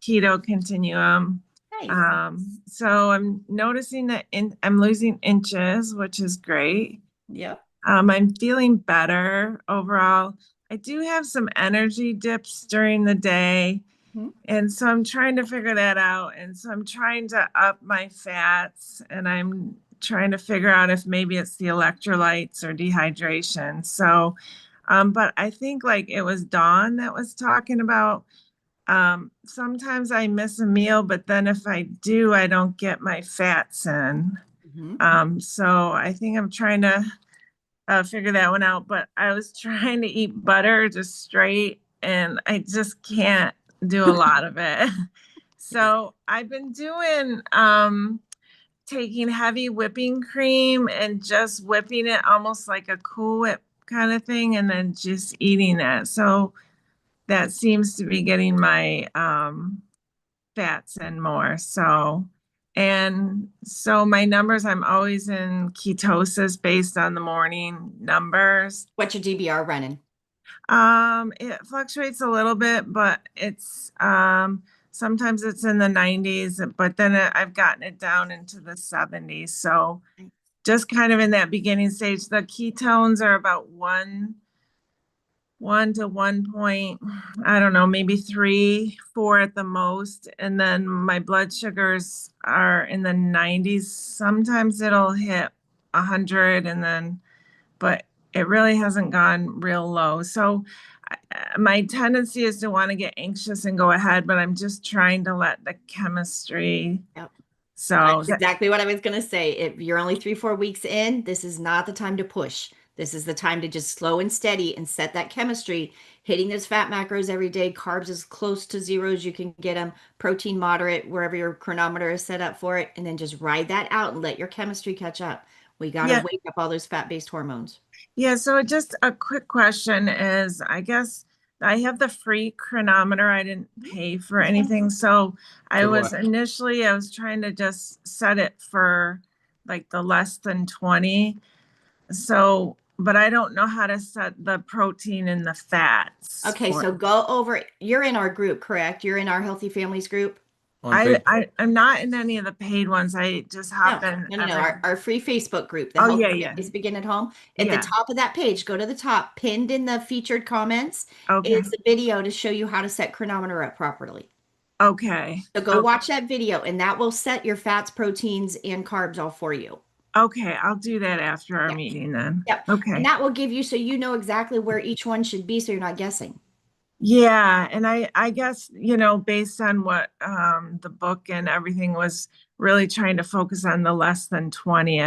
keto continuum. Nice. So I'm noticing that I'm losing inches, which is great. Yep. I'm feeling better overall. I do have some energy dips during the day. Mhm. And so I'm trying to figure that out. And so I'm trying to up my fats, and I'm trying to figure out if maybe it's the electrolytes or dehydration. So, but I think like it was Dawn that was talking about, sometimes I miss a meal, but then if I do, I don't get my fats in. Mhm. So I think I'm trying to figure that one out, but I was trying to eat butter just straight, and I just can't do a lot of it. So I've been doing taking heavy whipping cream and just whipping it almost like a Cool Whip kind of thing, and then just eating it. So that seems to be getting my fats in more. So, and so my numbers, I'm always in ketosis based on the morning numbers. What's your DBR running? It fluctuates a little bit, but it's sometimes it's in the 90s, but then I've gotten it down into the 70s. So just kind of in that beginning stage. The ketones are about 1 to 1 point, I don't know, maybe 3, 4 at the most. And then my blood sugars are in the 90s. Sometimes it'll hit 100, and then, but it really hasn't gone real low. So my tendency is to want to get anxious and go ahead, but I'm just trying to let the chemistry. Yep. So That's exactly what I was going to say. If you're only 3-4 weeks in, this is not the time to push. This is the time to just slow and steady and set that chemistry, hitting those fat macros every day, carbs as close to zero as you can get them, protein moderate, wherever your chronometer is set up for it, and then just ride that out and let your chemistry catch up. We got to wake up all those fat-based hormones. Yeah, so just a quick question is, I guess I have the free chronometer. I didn't pay for anything. So I was trying to just set it for like the less than 20. So, but I don't know how to set the protein and the fats. Okay, so go over, you're in our group, correct? You're in our Healthy Families group? I'm not in any of the paid ones. I just hop in. No. Our free Facebook group. Oh, yeah. Families Begin at Home. At the top of that page, go to the top, pinned in the featured comments is the video to show you how to set chronometer up properly. Okay. So go watch that video, and that will set your fats, proteins, and carbs all for you. Okay, I'll do that after our meeting then. Yep. Okay. And that will give you, so you know exactly where each one should be, so you're not guessing. Yeah, and I guess, based on what the book and everything was really trying to focus on the less than 20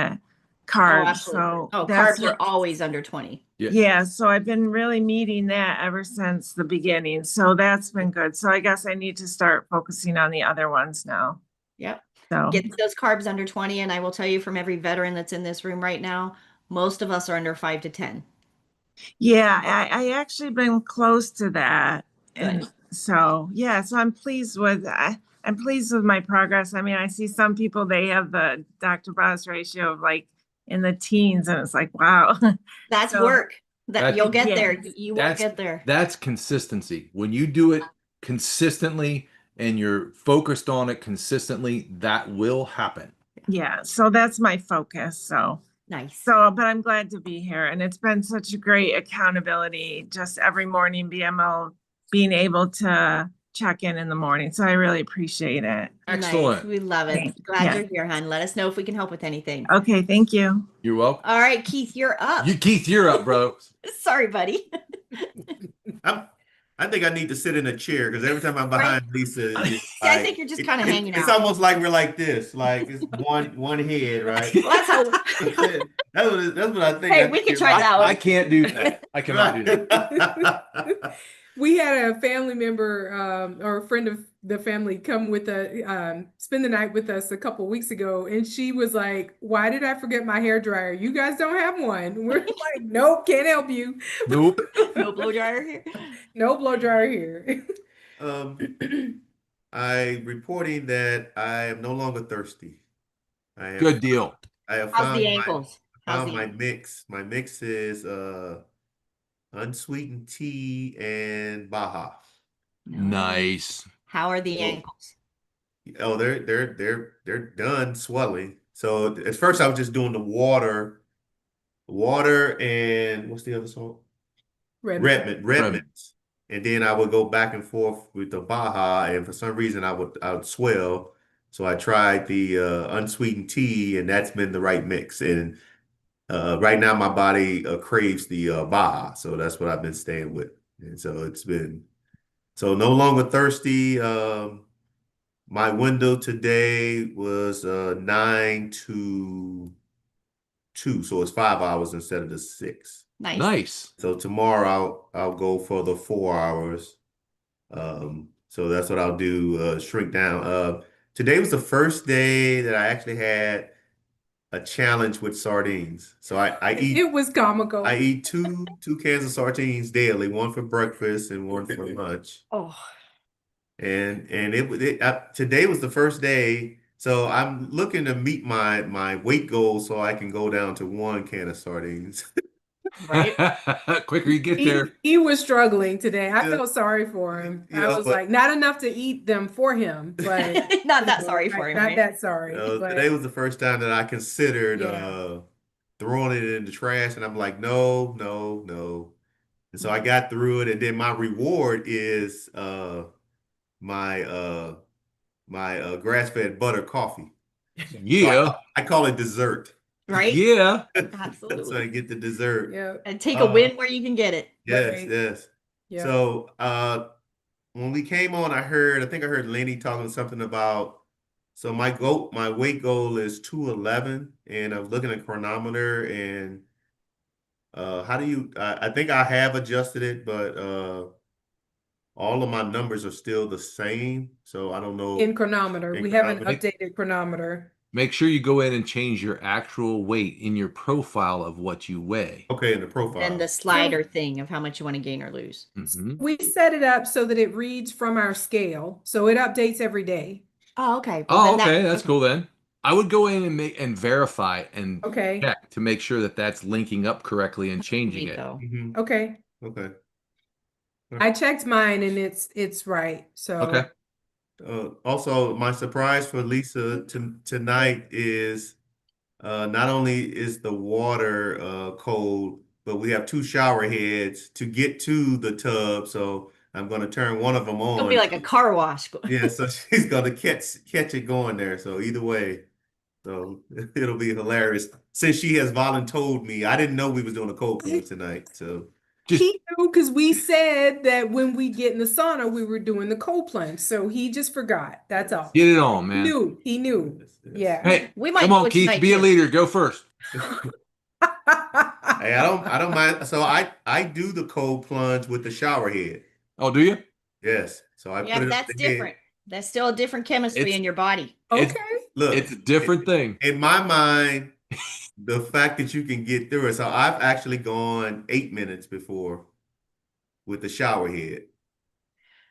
carbs. So carbs are always under 20. Yeah, so I've been really meeting that ever since the beginning. So that's been good. So I guess I need to start focusing on the other ones now. Yep. So get those carbs under 20, and I will tell you from every veteran that's in this room right now, most of us are under 5 to 10. Yeah, I actually been close to that. And so, so I'm pleased with my progress. I mean, I see some people, they have the Dr. Boss ratio of like in the teens, and it's like, wow. That's work. You'll get there. You will get there. That's consistency. When you do it consistently and you're focused on it consistently, that will happen. Yeah, so that's my focus. So nice. So, but I'm glad to be here, and it's been such a great accountability just every morning, being able to check in the morning. So I really appreciate it. Excellent. Nice. We love it. Glad you're here, hon. Let us know if we can help with anything. Okay, thank you. You're welcome. All right, Keith, you're up. Keith, you're up, bro. Sorry, buddy. I think I need to sit in a chair because every time I'm behind Lisa, it's See, I like think you're just kind of hanging it's out. almost like we're like this, like it's one head, right? Well, that's how. That's what I think. Hey, I we think can you're try like- that one. I can't do that. I cannot do that. We had a family member or a friend of the family come with spend the night with us a couple weeks ago, and she was like, "Why did I forget my hair dryer? You guys don't have one." We're like, "Nope, can't help you. Nope. No blow dryer here. No blow dryer here." I'm reporting that I am no longer thirsty. Good deal. I have How's the found ankles? How's the my mix. My mix is unsweetened tea and Baja. Nice. How are the So- ankles? Oh, they're done swelling. So at first I was just doing the water and what's the other salt? Redmond. And then I would go back and forth with the Baja, and for some reason I would swell. So I tried the unsweetened tea, and that's been the right mix. And right now my body craves the Baja, so that's what I've been staying with. And so it's been no longer thirsty. My window today was 9 to 2, so it's 5 hours instead of the 6. Nice. So tomorrow I'll go for the 4 hours. So that's what I'll do, shrink down. Today was the first day that I actually had a challenge with sardines. So I eat It was comical. I eat two cans of sardines daily, one for breakfast and one for lunch. Oh, And today was the first day, so I'm looking to meet my weight goal so I can go down to 1 can of sardines. right. Quicker you get there. He was struggling today. I Yeah. felt sorry for him. You I know, was but- like, not enough to eat them for him, but Not that sorry for him, Not right? that sorry. but Today was the first time that I considered Yeah. throwing it in the trash, and I'm like, no, no, no. And so I got through it, and then my reward is my grass-fed butter coffee. So Yeah. I call it dessert. Right? Yeah. So Absolutely. I get the dessert. yeah, And take a win where you can get it. Yes, Right. yes. yeah. So when we came on, I think I heard Lenny talking something about, so my weight goal is 211, and I was looking at chronometer, and I think I have adjusted it, but all of my numbers are still the same. So I don't know. In chronometer, In we have an chronometer. updated chronometer. Make sure you go in and change your actual weight in your profile of what you weigh. Okay, in the profile. And the slider thing of how much you want to gain or lose. Mhm. We set it up so that it reads from our scale, so it updates every day. Oh, okay. Oh, okay. That's cool then. I would go in and verify and Okay, check to make sure that that's linking up correctly and changing it. Though. Mhm. okay. Okay. I checked mine and it's right. So Okay. Also, my surprise for Lisa tonight is not only is the water cold, but we have 2 shower heads to get to the tub. So I'm going to turn one of them on. It'll be like a car wash. Yeah, so she's going to catch it going there. So either way, so it'll be hilarious. Since she has voluntold me, I didn't know we was doing a cold plunge tonight. So he knew because we said that when we get in the sauna, we were doing the cold plunge. So he just forgot. That's all. Get it on, He man. knew. He knew. yes, yes. Yeah. Hey, We might come do on, it Keith. tonight, Be a too. leader. Go first. Hey, I don't mind. So I do the cold plunge with the shower head. Oh, do you? Yes. So I Yeah, put it but up that's the head. different. That's still a different chemistry It's- in your body. It's- Okay. Look, It's a different thing. in my mind, the fact that you can get through it. So I've actually gone 8 minutes before with the shower head.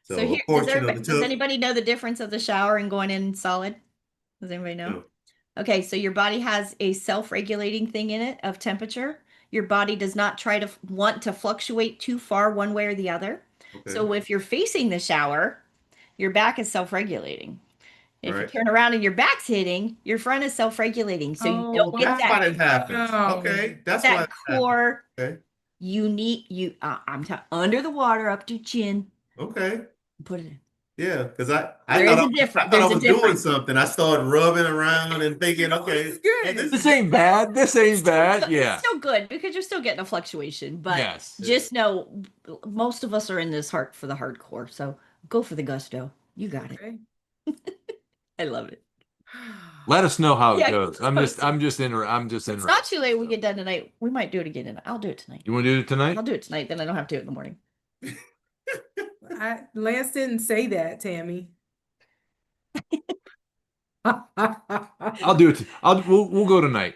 So So here, of course, does, you know, everybody, does anybody know the difference of the shower and going in solid? Does anybody know? No. Okay, so your body has a self-regulating thing in it of temperature. Your body does not try to want to fluctuate too far one way or the other. Okay. So if you're facing the shower, your back is self-regulating. If Right. you turn around and your back's hitting, your front is self-regulating. So you Oh, don't get That's why that, it happens. Wow. Okay, that's why that it happens. core. Okay. I'm under the water up to chin. Okay. Put it in. Yeah, because I There thought is I, a was- I difference. thought I There's a was doing difference. something. I started rubbing around and thinking, okay, It's good. this This is ain't bad. This ain't Still bad. good- Yeah. It's still good because you're still getting a fluctuation, but Yes. just know most of us are in this heart for the hardcore. So go for the gusto. You got it. Okay. I love it. Let us know how it Yeah, goes. keep posted. I'm just It's interested. not too late. We get done tonight. We might do it again. I'll do it tonight. You want to do it tonight? I'll do it tonight. Then I don't have to do it in the morning. Lance didn't say that, Tammie. I'll do it. We'll go tonight.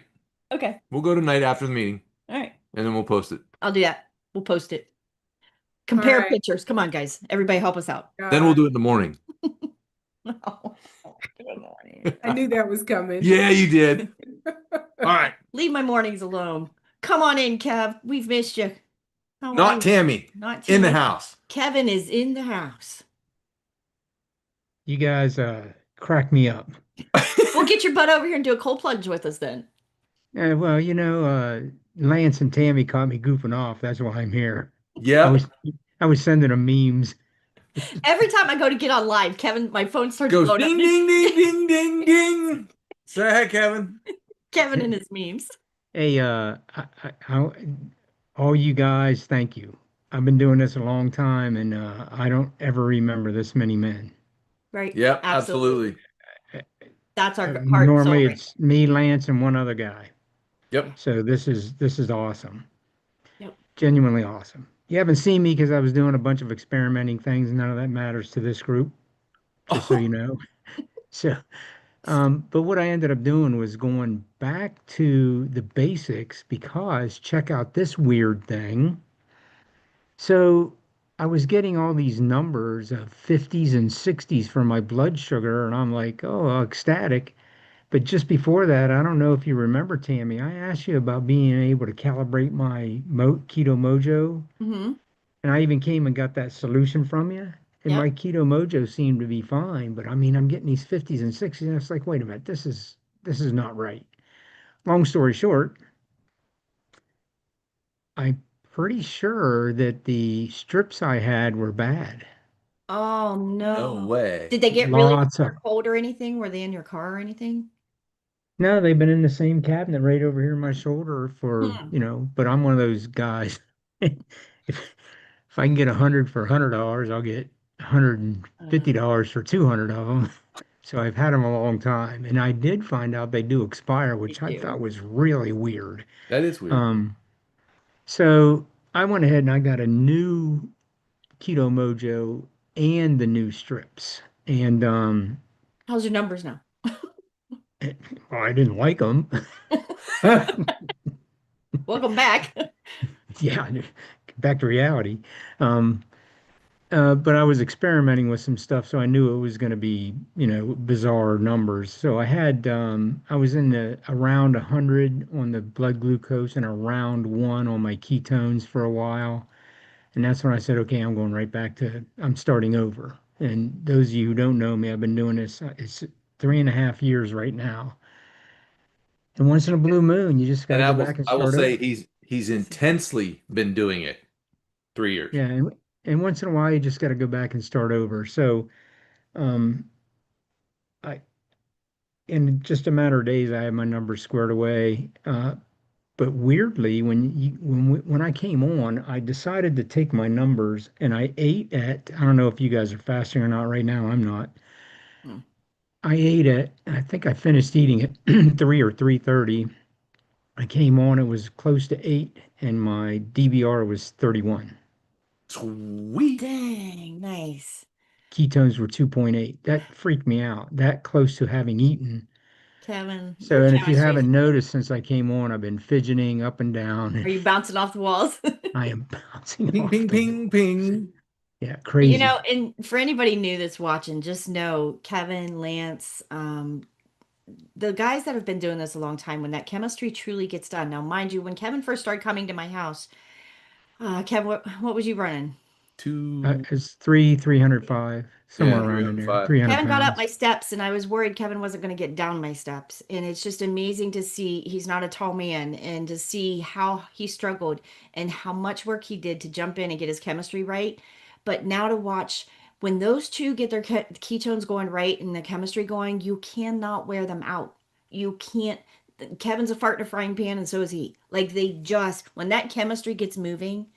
Okay. We'll go tonight after the meeting, All right. and then we'll post it. I'll do that. We'll post it. Compare right. pictures. Come on, guys. Everybody help us out. Then we'll do it in the morning. I knew that was coming. Yeah, you did. All right. Leave my mornings alone. Come on in, Kev. We've missed you. How are Not you? Tammie. Not In the Tammie. house. Kevin is in the house. You guys crack me up. We'll get your butt over here and do a cold plunge with us then. Well, Lance and Tammie caught me goofing off. That's why I'm here. Yeah. I was sending them memes. Every time I go to get on live, Kevin, my phone starts Goes blowing up. ding, ding, ding, ding, ding, ding. Say hi, Kevin. Kevin and his memes. Hey, all you guys, thank you. I've been doing this a long time, and I don't ever remember this many men. Right. Yep, absolutely. That's our heart and Normally, soul. it's me, Lance, and one other guy. Yep. So this is awesome. Yep. Genuinely awesome. You haven't seen me because I was doing a bunch of experimenting things. None of that matters to this group, just so you know. So, but what I ended up doing was going back to the basics because check out this weird thing. So I was getting all these numbers of 50s and 60s for my blood sugar, and I'm like, oh, ecstatic. But just before that, I don't know if you remember, Tammie, I asked you about being able to calibrate my Keto Mojo, Mm-hmm. and I even came and got that solution from you. And Yep. my Keto Mojo seemed to be fine, but I mean, I'm getting these 50s and 60s, and it's like, wait a minute, this is not right. Long story short, I'm pretty sure that the strips I had were bad. Oh No no. way. Did they get really Lots of cold or anything? Were they in your car or anything? No, they've been in the same cabinet right over here on my shoulder for, but I'm one of those guys. If I can get 100 for $100, I'll get $150 for 200 of them. So I've had them a long time, and I did find out they do expire, which I do. thought was really weird. That is weird. So I went ahead and I got a new Keto Mojo and the new strips, and How's your numbers now? well, I didn't like them. Welcome back. Yeah, back to reality. But I was experimenting with some stuff, so I knew it was going to be, bizarre numbers. So I was in the around 100 on the blood glucose and around 1 on my ketones for a while. And that's when I said, okay, I'm starting over. And those of you who don't know me, I've been doing this, it's 3.5 years right now. And once in a blue moon, you just got And to go back and I will start say over. he's intensely been doing it 3 years. Yeah, and once in a while, you just got to go back and start over. So, I in just a matter of days, I had my numbers squared away. But weirdly, when I came on, I decided to take my numbers and I ate at, I don't know if you guys are fasting or not right now. I'm not. Hmm. I think I finished eating at 3 or 3:30. I came on, it was close to 8, and my DBR was 31. Sweet. Dang, nice. Ketones were 2.8. That freaked me out, that close to having eaten. Kevin, So, your and if you chemistry. haven't noticed since I came on, I've been fidgeting up and down. Are you bouncing off the walls? I am bouncing Ping, off ping, the ping, ping. Yeah, crazy. And for anybody new that's watching, just know Kevin, Lance, the guys that have been doing this a long time, when that chemistry truly gets done. Now, mind you, when Kevin first started coming to my house, Kevin, what was you running? It's 305, somewhere Yeah, around in there. 305. 300 Kevin got up pounds. my steps, and I was worried Kevin wasn't going to get down my steps. And it's just amazing to see he's not a tall man, and to see how he struggled and how much work he did to jump in and get his chemistry right. But now to watch When those two get their ketones going right and the chemistry going, you cannot wear them out. You can't. Kevin's a fart in a frying pan, and so is he. Like they just, when that chemistry gets moving,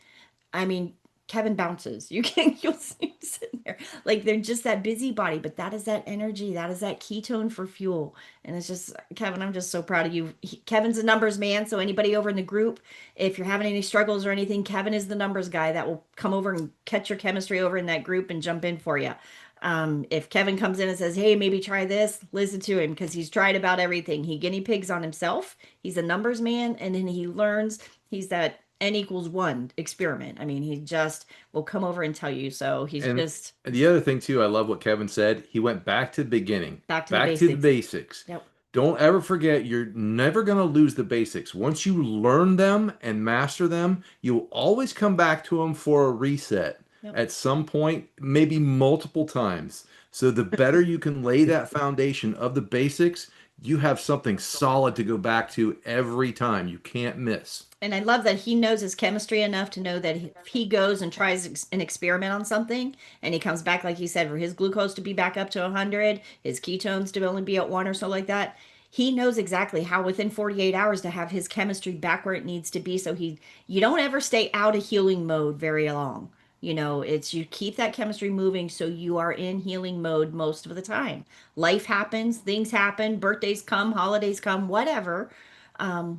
I mean, Kevin bounces. You can you'll see him sitting there. Like they're just that busybody, but that is that energy. That is that ketone for fuel. And it's just Kevin, I'm just so proud of you. Kevin's a numbers man, so anybody over in the group, if you're having any struggles or anything, Kevin is the numbers guy that will come over and catch your chemistry over in that group and jump in for you. If Kevin comes in and says, "Hey, maybe try this," listen to him because he's tried about everything. He guinea pigs on himself. He's a numbers man, and then he learns. He's that N equals one experiment. I mean, he just will come over and tell you. So he's And just the other thing too, I love what Kevin said. He went back to the beginning, back to the back to the basics. basics. Yep. Don't ever forget, you're never going to lose the basics. Once you learn them and master them, you'll always come back to them for a reset Yep. at some point, maybe multiple times. So the better you can lay that foundation of the basics, you have something solid to go back to every time. You can't miss. And I love that he knows his chemistry enough to know that if he goes and tries an experiment on something and he comes back, like you said, for his glucose to be back up to 100, his ketones to only be at 1 or so like that, he knows exactly how within 48 hours to have his chemistry back where it needs to be. So you don't ever stay out of healing mode very long. You know, it's you keep that chemistry moving so you are in healing mode most of the time. Life happens, things happen, birthdays come, holidays come, whatever.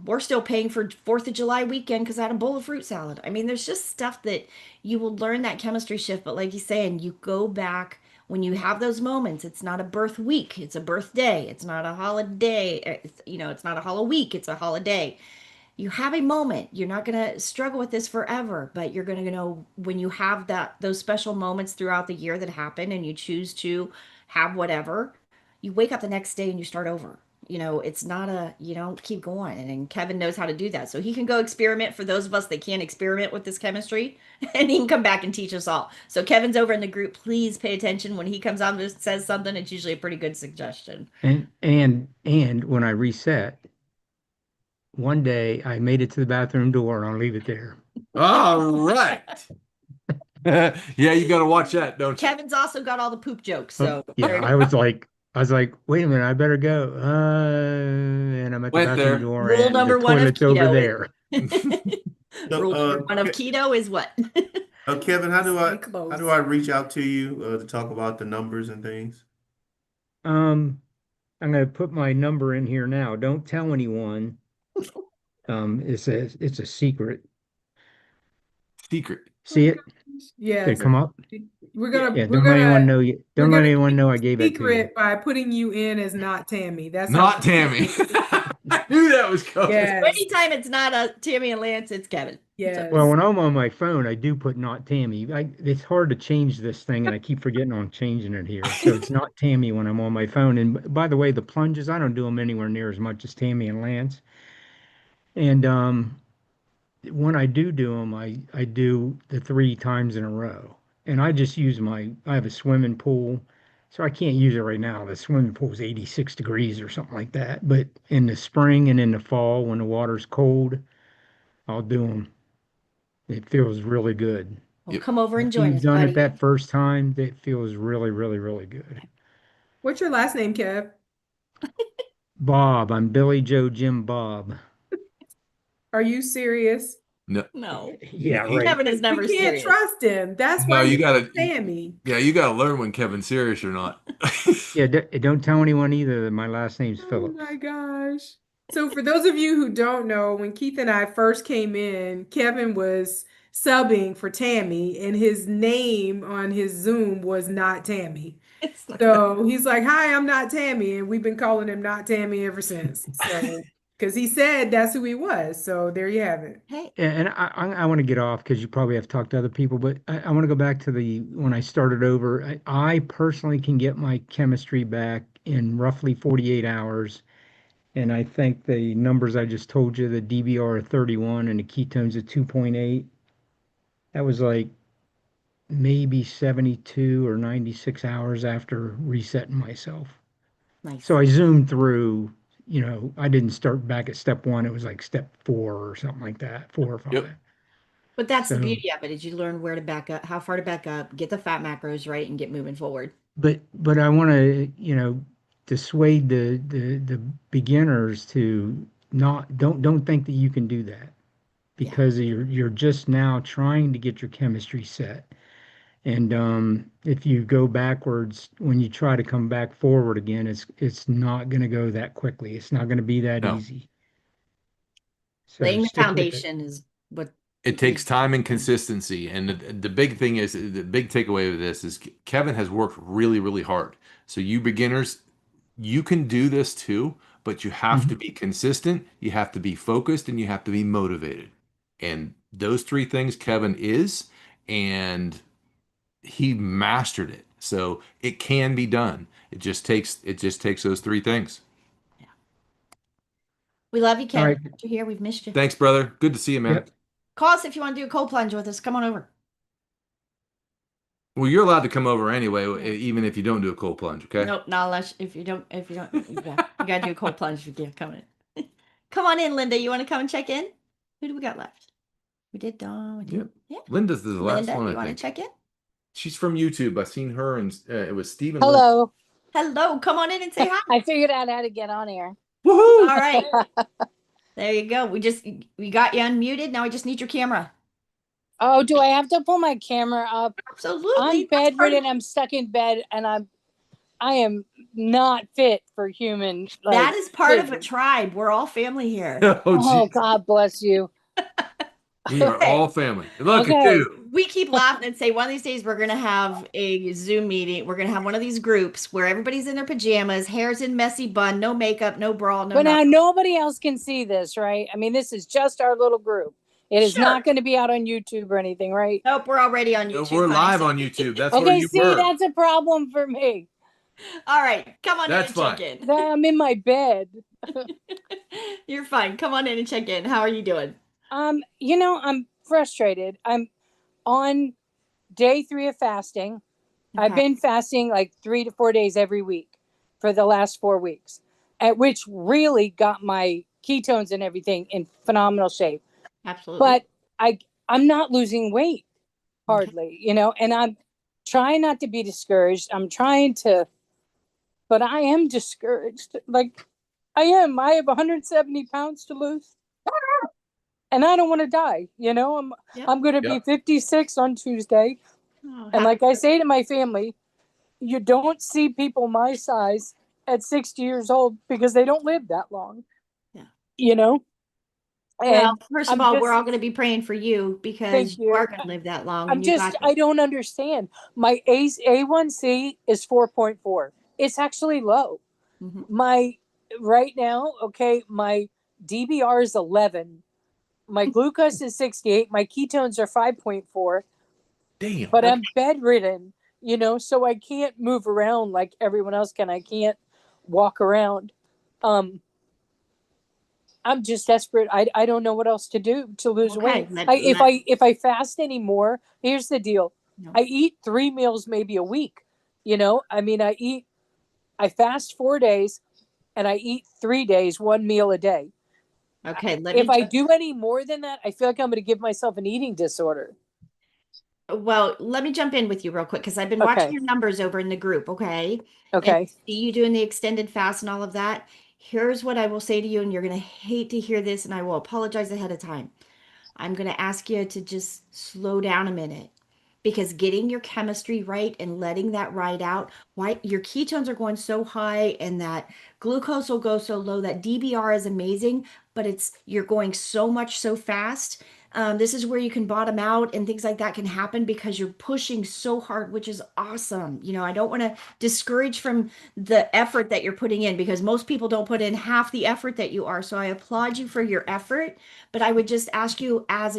We're still paying for 4th of July weekend because I had a bowl of fruit salad. I mean, there's just stuff that you will learn that chemistry shift. But like you're saying, you go back when you have those moments. It's not a birth week, it's a birthday. It's not a holiday. It's not a hollow week, it's a holiday. You have a moment. You're not going to struggle with this forever, but you're going to know when you have those special moments throughout the year that happen and you choose to have whatever, you wake up the next day and you start over. It's not you don't keep going. And Kevin knows how to do that. So he can go experiment for those of us that can't experiment with this chemistry and he can come back and teach us all. So Kevin's over in the group. Please pay attention when he comes on and says something. It's usually a pretty good suggestion. And when I reset, one day I made it to the bathroom door and I'll leave it there. All right. Yeah, you got to watch that, don't you? Kevin's also got all the poop jokes. So Yeah, I was like, wait a minute, I better go. And I'm at the Went there. bathroom door Rule and number the one of toilet's over keto there. Rule number one of keto is what? Kevin, Stay how close. do I reach out to you to talk about the numbers and things? I'm gonna put my number in here now. Don't tell anyone. It's a secret. Secret. See it? Did Yes. it come up? We're gonna Yeah, we're don't let anyone gonna know you. we're Don't let gonna anyone keep know I it gave it to you. secret by putting you in as not Tammie. That's Not how Tammie. I knew that was coming. Yes. Anytime it's not a Tammie and Lance, it's Kevin. Yes. Well, when I'm on my phone, I do put not Tammie. It's hard to change this thing, and I keep forgetting I'm changing it here. So it's not Tammie when I'm on my phone. And by the way, the plunges, I don't do them anywhere near as much as Tammie and Lance. And when I do them, I do the 3 times in a row. And I just use I have a swimming pool, so I can't use it right now. The swimming pool is 86 degrees or something like that. But in the spring and in the fall, when the water's cold, I'll do them. It feels really good. Well, Yep. come over and After join you've us, done it buddy. that first time, it feels really, really, really good. What's your last name, Kev? Bob, I'm Billy Joe Jim Bob. Are you serious? No. No. Yeah, right. Kevin is never We can't serious. trust him. That's No, why you you gotta. Tammie. Yeah, you gotta learn when Kevin's serious or not. Yeah, don't tell anyone either that my last name's Oh Phillips. my gosh. So for those of you who don't know, when Keith and I first came in, Kevin was subbing for Tammie, and his name on his Zoom was not Tammie. It's not- So he's like, "Hi, I'm not Tammie," and we've been calling him not Tammie ever since. So because he said that's who he was. So there you have it. Hey, And I want to get off because you probably have talked to other people, but I want to go back to when I started over. I personally can get my chemistry back in roughly 48 hours. And I think the numbers I just told you, the DBR of 31 and the ketones of 2.8, that was like maybe 72 or 96 hours after resetting myself. nice. So I zoomed through, I didn't start back at step 1. It was like step 4 or something like that, 4 or 5. Yep. But that's the So, beauty of it is you learn where to back up, how far to back up, get the fat macros right, and get moving forward. but I want to, dissuade the beginners to not don't think that you can do that Yeah. because you're just now trying to get your chemistry set. And if you go backwards, when you try to come back forward again, it's not going to go that quickly. It's not going to be that No. easy. So Laying the stick with it. foundation is what It takes time and consistency. And the big thing is, the big takeaway of this is Kevin has worked really, really hard. So you beginners, you can do this too, but you have to Mhm. be consistent, you have to be focused, and you have to be motivated. And those three things Kevin is, and he mastered it. So it can be done. It just takes those three things. we love you, All Kevin. right. You're here. We've missed you. Thanks, brother. Good to see you, man. Yep. Call us if you want to do a cold plunge with us. Come on over. Well, you're allowed to come over anyway, even if you don't do a cold plunge, okay? Nope, not unless if you don't, yeah, you gotta do a cold plunge. Yeah, come in. Come on in, Linda. You want to come and check in? Who do we got left? We did Dawn. Yep. Yeah. Linda's the last Linda, one, you I want to think. check in? She's from YouTube. I seen her, and it was Stephen. Lynn. Hello. Hello. Come on in and say hi. I figured out how to get on here. Woohoo! All right. There you go. We got you unmuted. Now we just need your camera. Oh, do I have to pull my camera up? Absolutely. I'm bedridden. I'm stuck in bed, and I am not fit for human. That is part of a living. tribe. We're all family here. Oh, Oh, geez. God bless you. We are all family. Look at Okay. you. We keep laughing and say one of these days we're going to have a Zoom meeting. We're going to have one of these groups where everybody's in their pajamas, hair's in messy bun, no makeup, no bra, no But now nothing. nobody else can see this, right? I mean, this is just our little group. It is Sure. not going to be out on YouTube or anything, right? Nope, we're already on YouTube. We're honey, live so- on YouTube. That's where Okay, you see, were. that's a problem for me. All right, come on That's in fine. and check in. I'm in my bed. You're fine. Come on in and check in. How are you doing? I'm frustrated. I'm on day 3 of fasting. I've Okay. been fasting like 3 to 4 days every week for the last 4 weeks, which really got my ketones and everything in phenomenal shape. Absolutely. But I'm not losing weight hardly, and I'm trying not to be discouraged. But I am discouraged. Like I am. I have 170 pounds to lose. And I don't want to die, I'm going to be 56 on Tuesday. And like I say to my family, you don't see people my size at 60 years old because they don't live that long. Yeah. Well, And first of all, we're all going to be praying for you because you are going to live that long. I don't understand. My A1C is 4.4. It's actually low. Mhm. My right now, okay, my DBR is 11. My glucose is 68. My ketones are 5.4. Damn. But I'm bedridden, so I can't move around like everyone else can. I can't walk around. I'm just desperate. I don't know what else to do to lose weight. If I fast anymore, here's the deal. No. I eat 3 meals maybe a week. I mean, I fast 4 days and I eat 3 days, 1 meal a day. Okay. If I do any more than that, I feel like I'm going to give myself an eating disorder. Well, let me jump in with you real quick because I've been watching your numbers over in the group. Okay. Okay. And see you doing the extended fast and all of that. Here's what I will say to you, and you're going to hate to hear this, and I will apologize ahead of time. I'm going to ask you to just slow down a minute because getting your chemistry right and letting that ride out, why your ketones are going so high and that glucose will go so low, that DBR is amazing, but you're going so much so fast. This is where you can bottom out and things like that can happen because you're pushing so hard, which is awesome. I don't want to discourage from the effort that you're putting in because most people don't put in half the effort that you are. So I applaud you for your effort, but I would just ask you as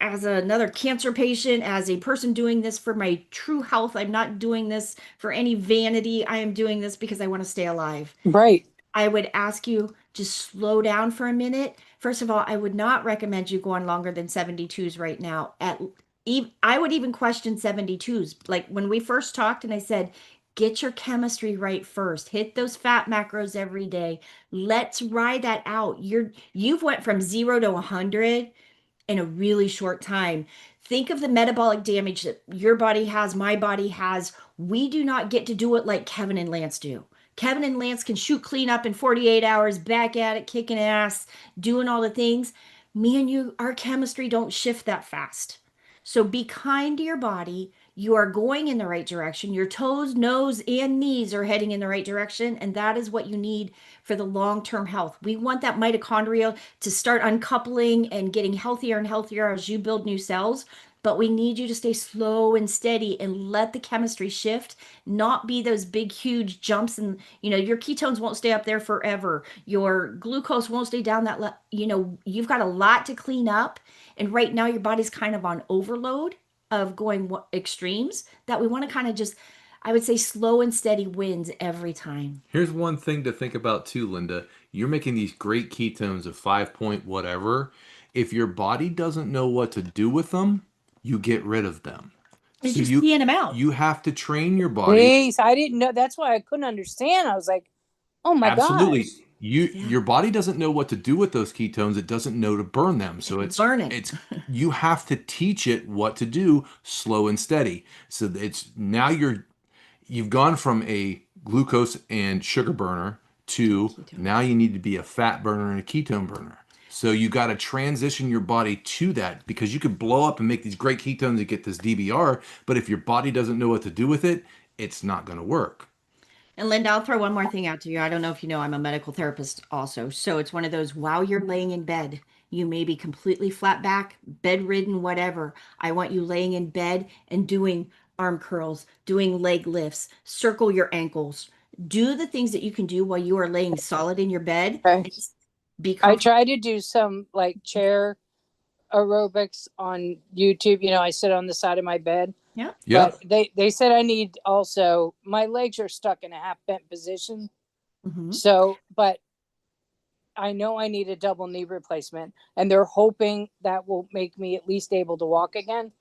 another cancer patient, as a person doing this for my true health, I'm not doing this for any vanity. I am doing this because I want to stay alive. Right. I would ask you just slow down for a minute. First of all, I would not recommend you going longer than 72s right now. I would even question 72s. Like when we first talked and I said, get your chemistry right first. Hit those fat macros every day. Let's ride that out. You've went from 0 to 100 in a really short time. Think of the metabolic damage that your body has, my body has. We do not get to do it like Kevin and Lance do. Kevin and Lance can shoot clean up in 48 hours, back at it, kicking ass, doing all the things. Me and you, our chemistry don't shift that fast. So be kind to your body. You are going in the right direction. Your toes, nose, and knees are heading in the right direction. And that is what you need for the long-term health. We want that mitochondria to start uncoupling and getting healthier and healthier as you build new cells. But we need you to stay slow and steady and let the chemistry shift, not be those big, huge jumps. And, your ketones won't stay up there forever. Your glucose won't stay down that, you've got a lot to clean up. And right now, your body's kind of on overload of going extremes that we want to kind of just, I would say, slow and steady wins every time. Here's one thing to think about too, Linda. You're making these great ketones of 5 point whatever. If your body doesn't know what to do with them, you get rid of them. You're So just peeing them out. you have to train your body. Please, I didn't know. That's why I couldn't understand. I was like, oh my Absolutely. gosh. Your body doesn't know what to do with those ketones. It doesn't know to burn them. So it's you have to teach it what to do slow and steady. So it's now you've gone from a glucose and sugar burner to now you need to be a fat burner and a ketone burner. So you got to transition your body to that, because you could blow up and make these great ketones and get this DBR, but if your body doesn't know what to do with it, it's not going to work. And Linda, I'll throw one more thing out to you. I don't know if you know, I'm a medical therapist also. So it's one of those, while you're laying in bed, you may be completely flat back, bedridden, whatever. I want you laying in bed and doing arm curls, doing leg lifts, circle your ankles. Do the things that you can do while you are laying solid in your bed. Okay. I try to do some like chair aerobics on YouTube. I sit on the side of my bed. Yeah. But they said I need also, my legs are stuck in a half bent position. Mm-hmm. So, but I know I need a double knee replacement, and they're hoping that will make me at least able to walk again.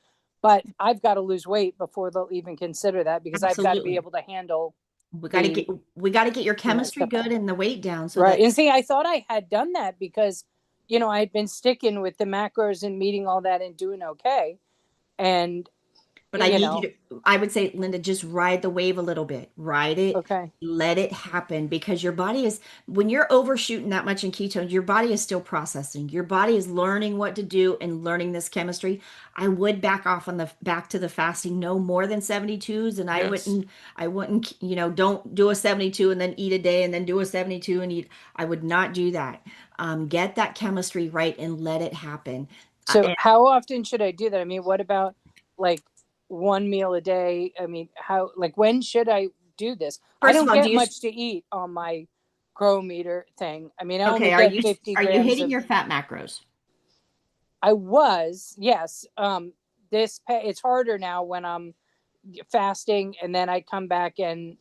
But I've got to lose weight before they'll even consider that, because I've got to be able to handle. We got to get your chemistry good and the weight down. So right. And see, I thought I had done that because, I'd been sticking with the macros and meeting all that and doing okay. But I would say, Linda, just ride the wave a little bit. Ride it. Okay. Let it happen, because your body is, when you're overshooting that much in ketones, your body is still processing. Your body is learning what to do and learning this chemistry. I would back off on back to the fasting, no more than 72s. And I wouldn't, don't do a 72 and then eat a day and then do a 72 and eat. I would not do that. Get that chemistry right and let it happen. So how often should I do that? I mean, what about like one meal a day? I mean, when should I do this? I don't get much to eat on my grow meter thing. I mean, I only get 50 grams. Are you hitting your fat macros? I was, yes. It's harder now when I'm fasting, and then I come back and,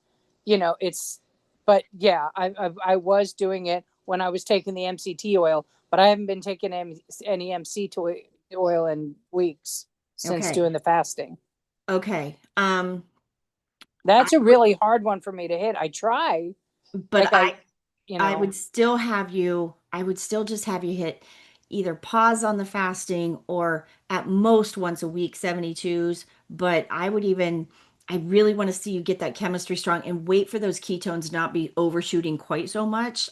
but yeah, I was doing it when I was taking the MCT oil, but I haven't been taking any MCT oil in weeks since doing the fasting. Okay. That's a really hard one for me to hit. I try, but I would still just have you hit either pause on the fasting or at most once a week, 72s. But I really want to see you get that chemistry strong and wait for those ketones not be overshooting quite so much.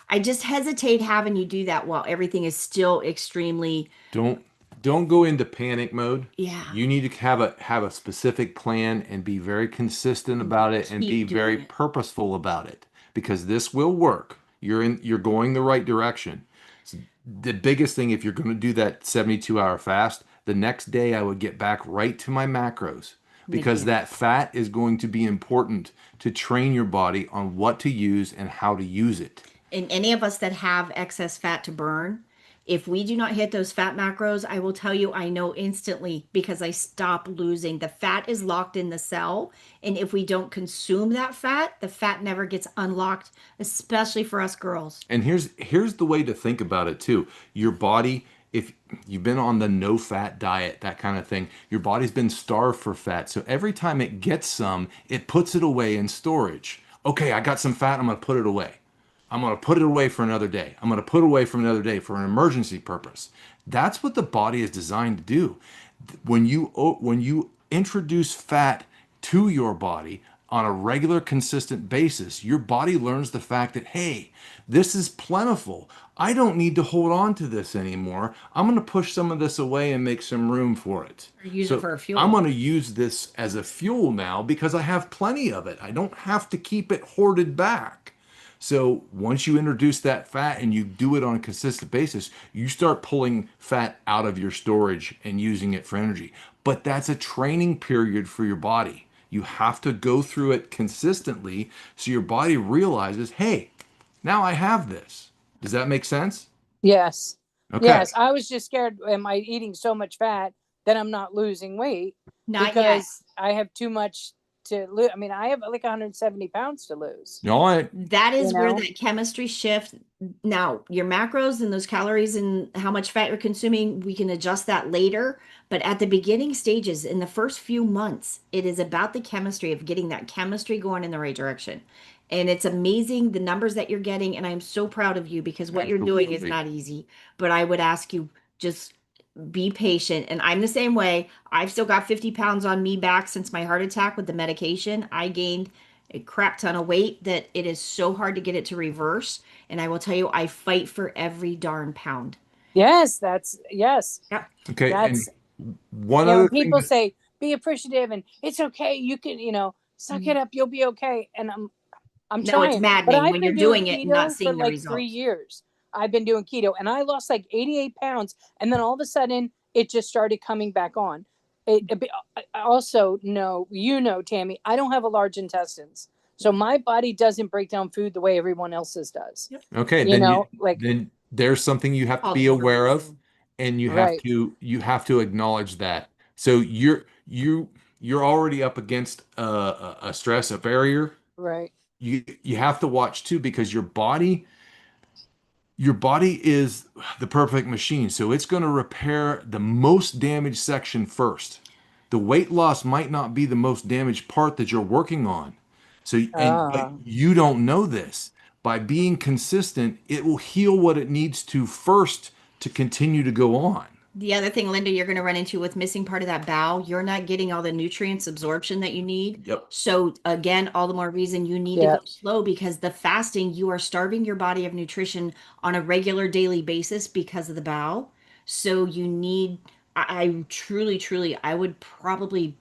I just hesitate having you do that while everything is still extremely. Don't go into panic mode. Yeah. You need to have a specific plan and be very consistent about it and be very purposeful about it, because this will work. You're going the right direction. So the biggest thing, if you're going to do that 72-hour fast, the next day I would get back right to my macros, because that fat is going to be important to train your body on what to use and how to use it. And any of us that have excess fat to burn, if we do not hit those fat macros, I will tell you, I know instantly, because I stop losing. The fat is locked in the cell. And if we don't consume that fat, the fat never gets unlocked, especially for us girls. And here's the way to think about it too. Your body, if you've been on the no fat diet, that kind of thing, your body's been starved for fat. So every time it gets some, it puts it away in storage. Okay, I got some fat, I'm going to put it away. I'm going to put it away for another day. I'm going to put it away for another day for an emergency purpose. That's what the body is designed to do. When you introduce fat to your body on a regular, consistent basis, your body learns the fact that, hey, this is plentiful. I don't need to hold on to this anymore. I'm going to push some of this away and make some room for it. Or use it for a fuel. I'm going to use this as a fuel now because I have plenty of it. I don't have to keep it hoarded back. So once you introduce that fat and you do it on a consistent basis, you start pulling fat out of your storage and using it for energy. But that's a training period for your body. You have to go through it consistently so your body realizes, hey, now I have this. Does that make sense? Yes. Okay. Yes. I was just scared. Am I eating so much fat that I'm not losing weight? Not because yet. I have too much to lose. I mean, I have like 170 pounds to lose. No, That is You where know? that chemistry shift. Now, your macros and those calories and how much fat you're consuming, we can adjust that later. But at the beginning stages, in the first few months, it is about the chemistry of getting that chemistry going in the right direction. And it's amazing the numbers that you're getting. And I'm so proud of you because what you're doing is Absolutely. not easy. But I would ask you, just be patient. And I'm the same way. I've still got 50 pounds on me back since my heart attack with the medication. I gained a crap ton of weight that it is so hard to get it to reverse. And I will tell you, I fight for every darn pound. Yes, that's yes. Yep. Okay. That's And one you know, other when thing people that, say be appreciative and it's okay, you can, suck it up, you'll be okay. And I'm No, it's trying, but maddening I've when you're been doing doing it and not keto for seeing the like 3 results. years. I've been doing keto and I lost like 88 pounds and then all of a sudden it just started coming back on. I also know, Tammie, I don't have a large intestines. So my body doesn't break down food the way everyone else's does. Yep. okay, then there's something you have to be aware of, and Right. you have to acknowledge that. So you're already up against a stress, a barrier. Right. You have to watch too because your body is the perfect machine. So it's going to repair the most damaged section first. The weight loss might not be the most damaged part that you're working on. But you don't know this. By being consistent, it will heal what it needs to first to continue to go on. The other thing, Linda, you're going to run into with missing part of that bowel, you're not getting all the nutrients absorption that you need. Yep. So again, all the more reason you need to go slow because the fasting, you are starving your body of nutrition on a regular daily basis because of the bowel. So you need, I truly, truly, I would probably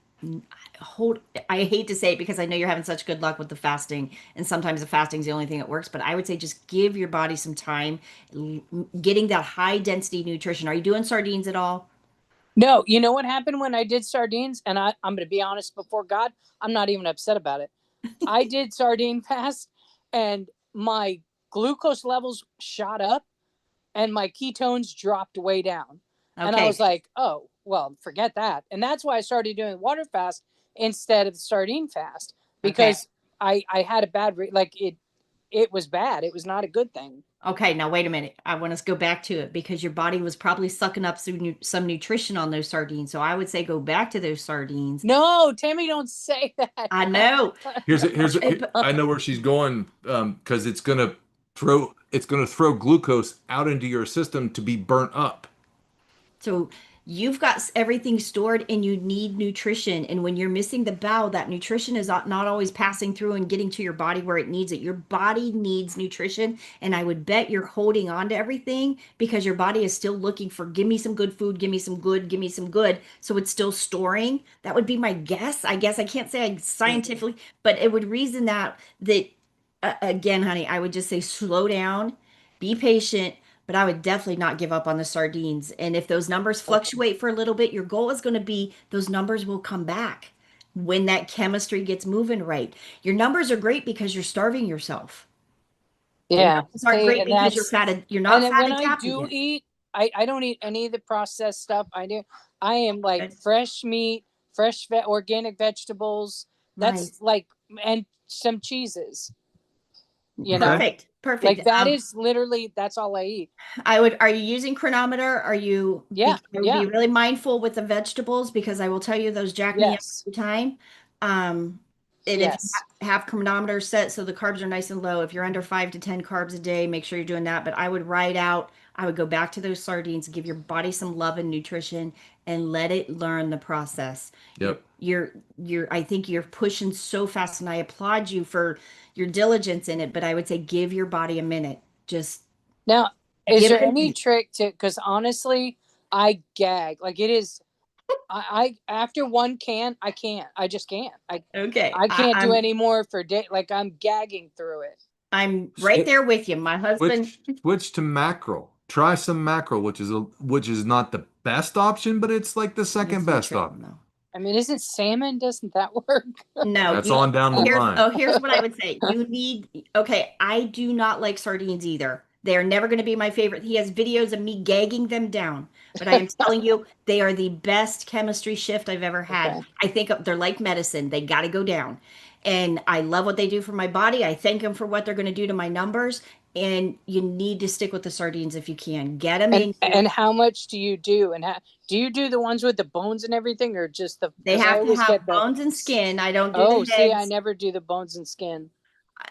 hold, I hate to say it because I know you're having such good luck with the fasting and sometimes the fasting is the only thing that works, but I would say just give your body some time getting that high density nutrition. Are you doing sardines at all? No, you know what happened when I did sardines? And I'm going to be honest before God, I'm not even upset about it. I did sardine fast and my glucose levels shot up and my ketones dropped way down. Okay. And I was like, oh, well, forget that. And that's why I started doing water fast instead of the sardine fast because I had a bad, it was bad. It was not a good thing. Okay, now wait a minute. I want us to go back to it because your body was probably sucking up some nutrition on those sardines. So I would say go back to those sardines. No, Tammie, don't say that. I know. I know where she's going because it's gonna throw glucose out into your system to be burnt up. So you've got everything stored and you need nutrition. And when you're missing the bowel, that nutrition is not always passing through and getting to your body where it needs it. Your body needs nutrition. And I would bet you're holding on to everything because your body is still looking for, give me some good food, give me some good, give me some good. So it's still storing. That would be my guess. I guess I can't say scientifically, but it would reason that again, honey, I would just say slow down, be patient, but I would definitely not give up on the sardines. And if those numbers fluctuate for a little bit, your goal is going to be those numbers will come back when that chemistry gets moving right. Your numbers are great because you're starving yourself. Yeah. It's not great because you're fatted. You're not fatted. When I do eat, I don't eat any of the processed stuff. I am like fresh meat, organic vegetables. That's like, and some cheeses. Perfect. Like that is literally, that's all I eat. Are you using chronometer? Are you? Yeah. I would be really mindful with the vegetables because I will tell you those jack me up every time. And if you Yes. have chronometer set so the carbs are nice and low, if you're under 5 to 10 carbs a day, make sure you're doing that. But I would ride out, I would go back to those sardines, give your body some love and nutrition and let it learn the process. Yep. I think you're pushing so fast and I applaud you for your diligence in it, but I would say give your body a minute. Just Now, is give there it a any minute. trick to, because honestly, I gag. Like it is, I after one can, I can't. I just can't. Okay. I can't do any more for day. Like I'm gagging through it. I'm right there with you. My husband. Switch to mackerel. Try some mackerel, which is not the best option, but it's like the second best option. I mean, isn't salmon? Doesn't that work? No, That's on down the line. Here's what I would say. Okay, I do not like sardines either. They are never going to be my favorite. He has videos of me gagging them down, but I am telling you, they are the best chemistry shift I've ever had. Okay. I think they're like medicine. They got to go down. And I love what they do for my body. I thank them for what they're going to do to my numbers. And you need to stick with the sardines if you can. Get them in. And how much do you do? And do you do the ones with the bones and everything, or just the? They have to have bones and skin. I don't do the heads. See, I never do the bones and skin.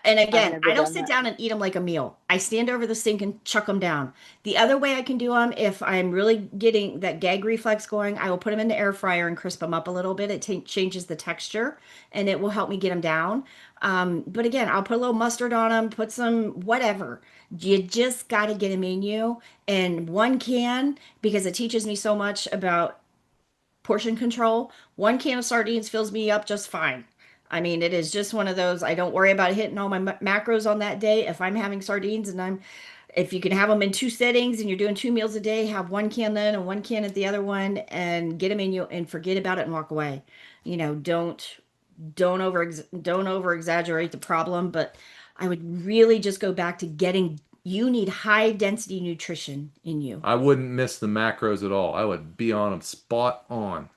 And again, I don't sit down and eat them like a meal. I stand over the sink and chuck them down. The other way I can do them, if I'm really getting that gag reflex going, I will put them in the air fryer and crisp them up a little bit. It changes the texture and it will help me get them down. But again, I'll put a little mustard on them, put some whatever. You just got to get them in you. And one can, because it teaches me so much about portion control, one can of sardines fills me up just fine. I mean, it is just one of those, I don't worry about hitting all my macros on that day. If I'm having sardines and if you can have them in 2 sittings and you're doing 2 meals a day, have one can then and one can at the other one and get them in you and forget about it and walk away. You know, don't over exaggerate the problem, but I would really just go back to you need high density nutrition in you. I wouldn't miss the macros at all. I would be on them spot on.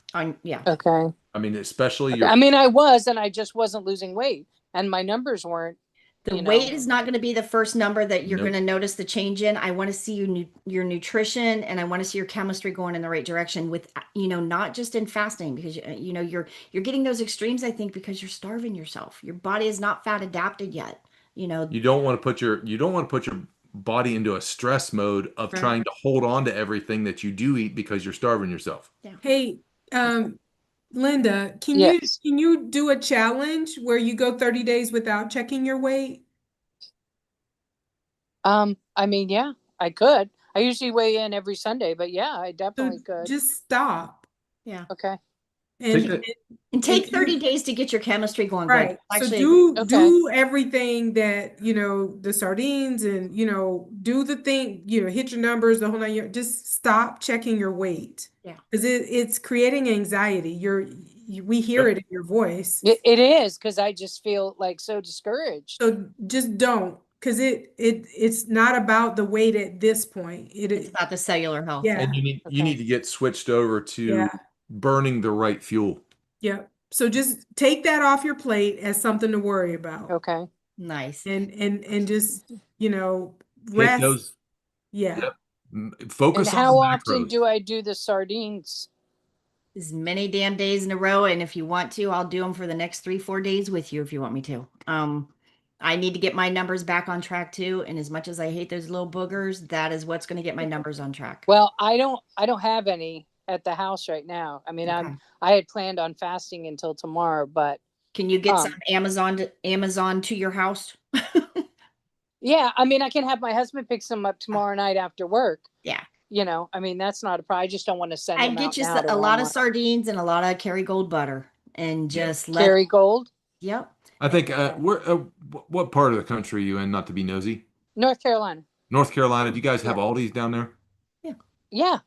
Yeah. Okay. I mean, especially I mean, I was, and I just wasn't losing weight, and my numbers weren't. The weight is not going to be the first number that you're Nope. going to notice the change in. I want to see your nutrition, and I want to see your chemistry going in the right direction with, not just in fasting, because you're getting those extremes, I think, because you're starving yourself. Your body is not fat adapted yet. You don't want to put your body into a stress mode of trying to hold on to everything that you do eat because you're starving yourself. Yeah. Hey, Linda, can you do a challenge where you go 30 days without checking your weight? I mean, yeah, I could. I usually weigh in every Sunday, but yeah, I definitely could. Just stop. Yeah. Okay. And take 30 days to get your chemistry going. Right. Good. Actually, so do everything that, the sardines and, do the thing, hit your numbers, the whole 9 years. Just stop checking your weight. Yeah. Because it's creating anxiety. We hear it in your voice. It is, because I just feel like so discouraged. So just don't, because it's not about the weight at this point. It's about the cellular health. Yeah. And you need to get switched over to burning the right fuel. Yeah. So just take that off your plate as something to worry about. Okay. Nice. And just, rest. Hit those. Yeah. Yep. Focus And on how the often macros. do I do the sardines? As many damn days in a row, and if you want to, I'll do them for the next 3-4 days with you if you want me to. I need to get my numbers back on track too, and as much as I hate those little boogers, that is what's going to get my numbers on track. Well, I don't have any at the house right now. I mean, I had planned on fasting until tomorrow, but can you get some Amazon to your house? Yeah, I mean, I can have my husband pick some up tomorrow night after work. Yeah. I mean, that's not a problem. I just don't want to send them I'd get you out now a lot of sardines and a lot of Kerrygold butter and just Kerrygold? Yep. I think what part of the country are you in, not to be nosy? North Carolina. North Carolina. Do you guys have Aldi's down there? Yeah.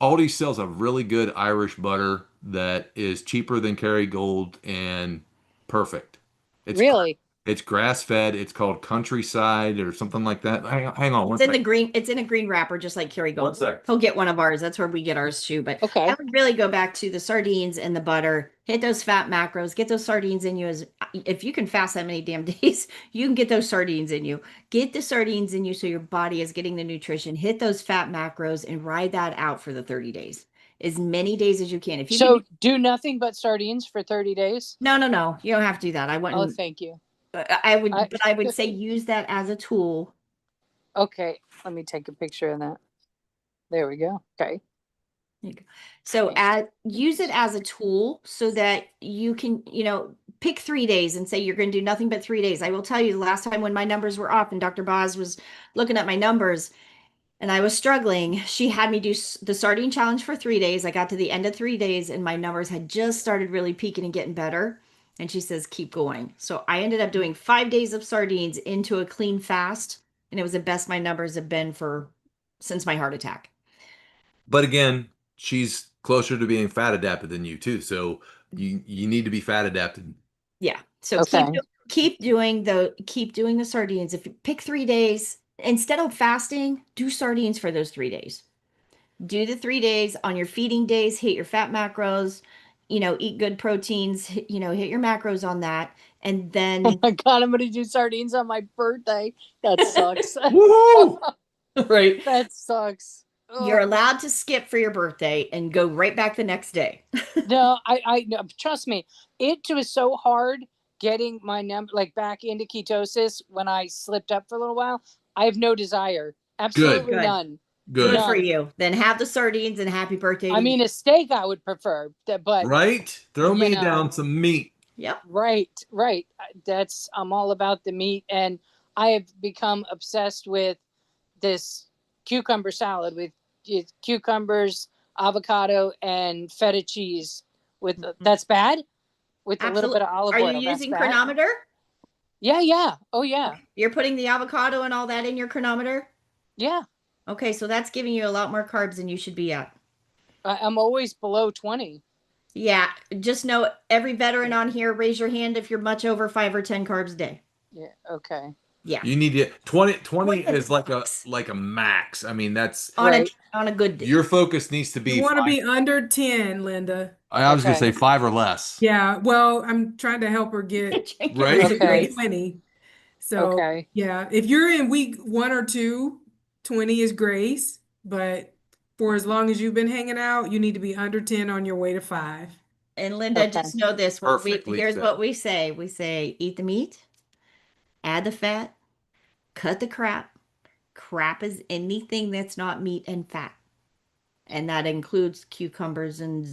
Aldi sells a really good Irish butter that is cheaper than Kerrygold and perfect. Really? It's grass fed. It's called Countryside or something like that. Hang on. It's in a green wrapper, just like Kerrygold. 1 sec. He'll get one of ours. That's where we get ours too. But okay. I would really go back to the sardines and the butter. Hit those fat macros. Get those sardines in you. If you can fast that many damn days, you can get those sardines in you. Get the sardines in you so your body is getting the nutrition. Hit those fat macros and ride that out for the 30 days. as many days as you can. If you So can, do nothing but sardines for 30 days? no, you don't have to do that. I Oh, wouldn't. thank you. But I would say use that as a tool. Okay, let me take a picture of that. There we go. Okay. So use it as a tool so that you can, pick 3 days and say you're going to do nothing but 3 days. I will tell you the last time when my numbers were off and Dr. Boz was looking at my numbers and I was struggling, she had me do the sardine challenge for 3 days. I got to the end of 3 days and my numbers had just started really peaking and getting better. And she says, keep going. So I ended up doing 5 days of sardines into a clean fast. And it was the best my numbers have been since my heart attack. But again, she's closer to being fat adapted than you too. So you need to be fat adapted. Yeah. So Okay. keep doing the sardines. If you pick 3 days, instead of fasting, do sardines for those 3 days. Do the 3 days on your feeding days, hit your fat macros, eat good proteins, hit your macros on that. And then Oh my God, I'm gonna do sardines on my birthday. That sucks. Woo! Right. That sucks. You're allowed to skip for your birthday and go right back the next day. No, no, trust me, it was so hard getting my number back into ketosis when I slipped up for a little while. I have no desire. Absolutely Good. none. Good. Good for you. Then have the sardines and happy birthday. I mean, a steak I would prefer, but right? Throw me down some meat. Yep. Right. I'm all about the meat, and I have become obsessed with this cucumber salad with cucumbers, avocado, and feta cheese. That's bad. With a little bit of olive oil. Are you using chronometer? Yeah. Oh yeah. You're putting the avocado and all that in your chronometer? Yeah. Okay, so that's giving you a lot more carbs than you should be at. I'm always below 20. Yeah, just know every veteran on here, raise your hand if you're much over 5 or 10 carbs a day. Yeah. Okay. Yeah. You need to 20 is like a max. I mean, that's on a good day. Your focus needs to be You want to be under 10, Linda. I was gonna say 5 or less. Yeah, well, I'm trying to help her get right. to 20. So okay. Yeah, if you're in week 1 or 2, 20 is grace, but for as long as you've been hanging out, you need to be under 10 on your way to 5. And Linda, just know this. Here's said. what we say. We say, eat the meat, add the fat, cut the crap. Crap is anything that's not meat and fat. And that includes cucumbers and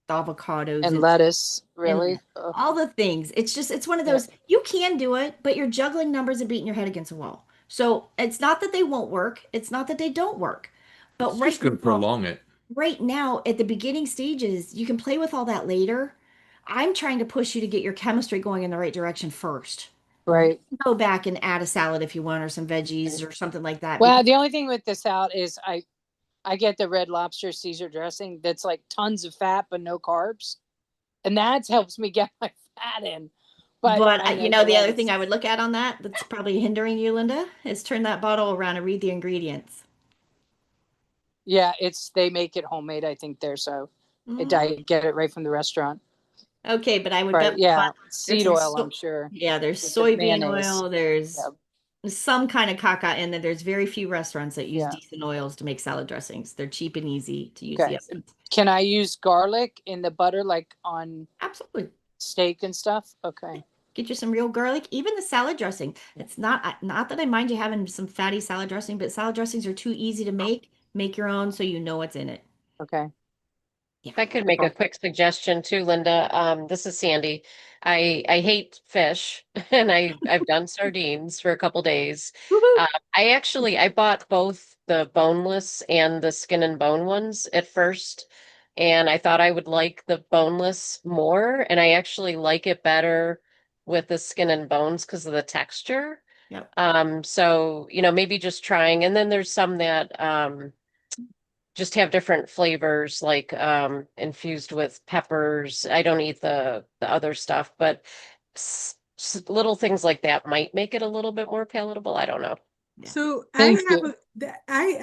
avocados and lettuce, really? And all the things. It's one of those, you can do it, but you're juggling numbers and beating your head against a wall. So it's not that they won't work. It's not that they don't work. But It's just going to prolong it. Right now, at the beginning stages, you can play with all that later. I'm trying to push you to get your chemistry going in the right direction first. Right. Go back and add a salad if you want, or some veggies or something like that. Well, the only thing with the salad is I get the Red Lobster Caesar dressing that's like tons of fat but no carbs, and that helps me get my fat in. But the other thing I would look at on that's probably hindering you, Linda, is turn that bottle around and read the ingredients. Yeah, they make it homemade, I think there, so I get it right from the restaurant. Okay, but I would bet seed oil, I'm sure. Yeah, there's soybean oil, there's some kind of caca in there. There's very few restaurants that use decent oils to make salad dressings. They're cheap and easy to use. Okay. Can I use garlic in the butter like on absolutely steak and stuff? Okay. Get you some real garlic, even the salad dressing. It's not that I mind you having some fatty salad dressing, but salad dressings are too easy to make. Make your own so you know what's in it. Okay. If I could make a quick suggestion too, Linda, this is Sandy. I hate fish and I've done sardines for a couple days. I bought both the boneless and the skin and bone ones at first, and I thought I would like the boneless more, and I actually like it better with the skin and bones because of the texture. Yep. So maybe just trying, and then there's some that just have different flavors, like infused with peppers. I don't eat the other stuff, but little things like that might make it a little bit more palatable. I don't know. So I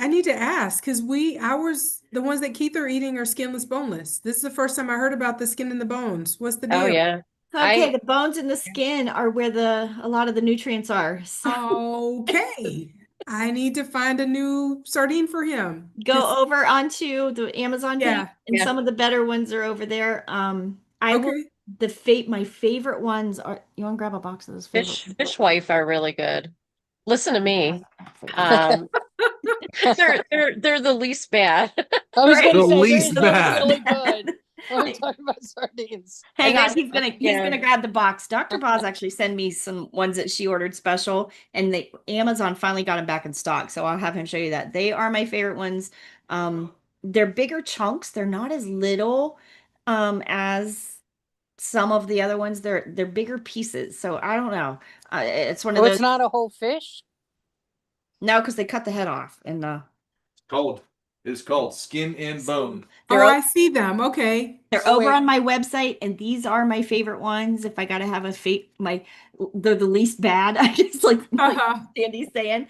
need to ask, because the ones that Keith are eating are skinless, boneless. This is the first time I heard about the skin and the bones. What's the deal? Oh yeah. Okay, the bones and the skin are where a lot of the nutrients are. So. Okay. I need to find a new sardine for him. Go over onto the Amazon page, Yeah. and Yeah. some of the better ones are over there. I will. My favorite ones are. You want to grab a box of those favorite? Fishwife are really good. Listen to me. They're the least bad. I was Right. gonna The say least they're bad. really good. We're talking about sardines. Hang And on, then- he's gonna grab the box. Dr. Boz actually sent me some ones that she ordered special, and the Amazon finally got them back in stock. So I'll have him show you that. They are my favorite ones. They're bigger chunks. They're not as little as some of the other ones. They're bigger pieces. So I don't know. It's one of Oh, those. it's not a whole fish? No, because they cut the head off, and It's called Skin and Bone. they're Oh, o- I see them. Okay. they're Oh, over wait. on my website, and these are my favorite ones. If I gotta have they're the least bad. I just like Uh-huh. Sandy's saying.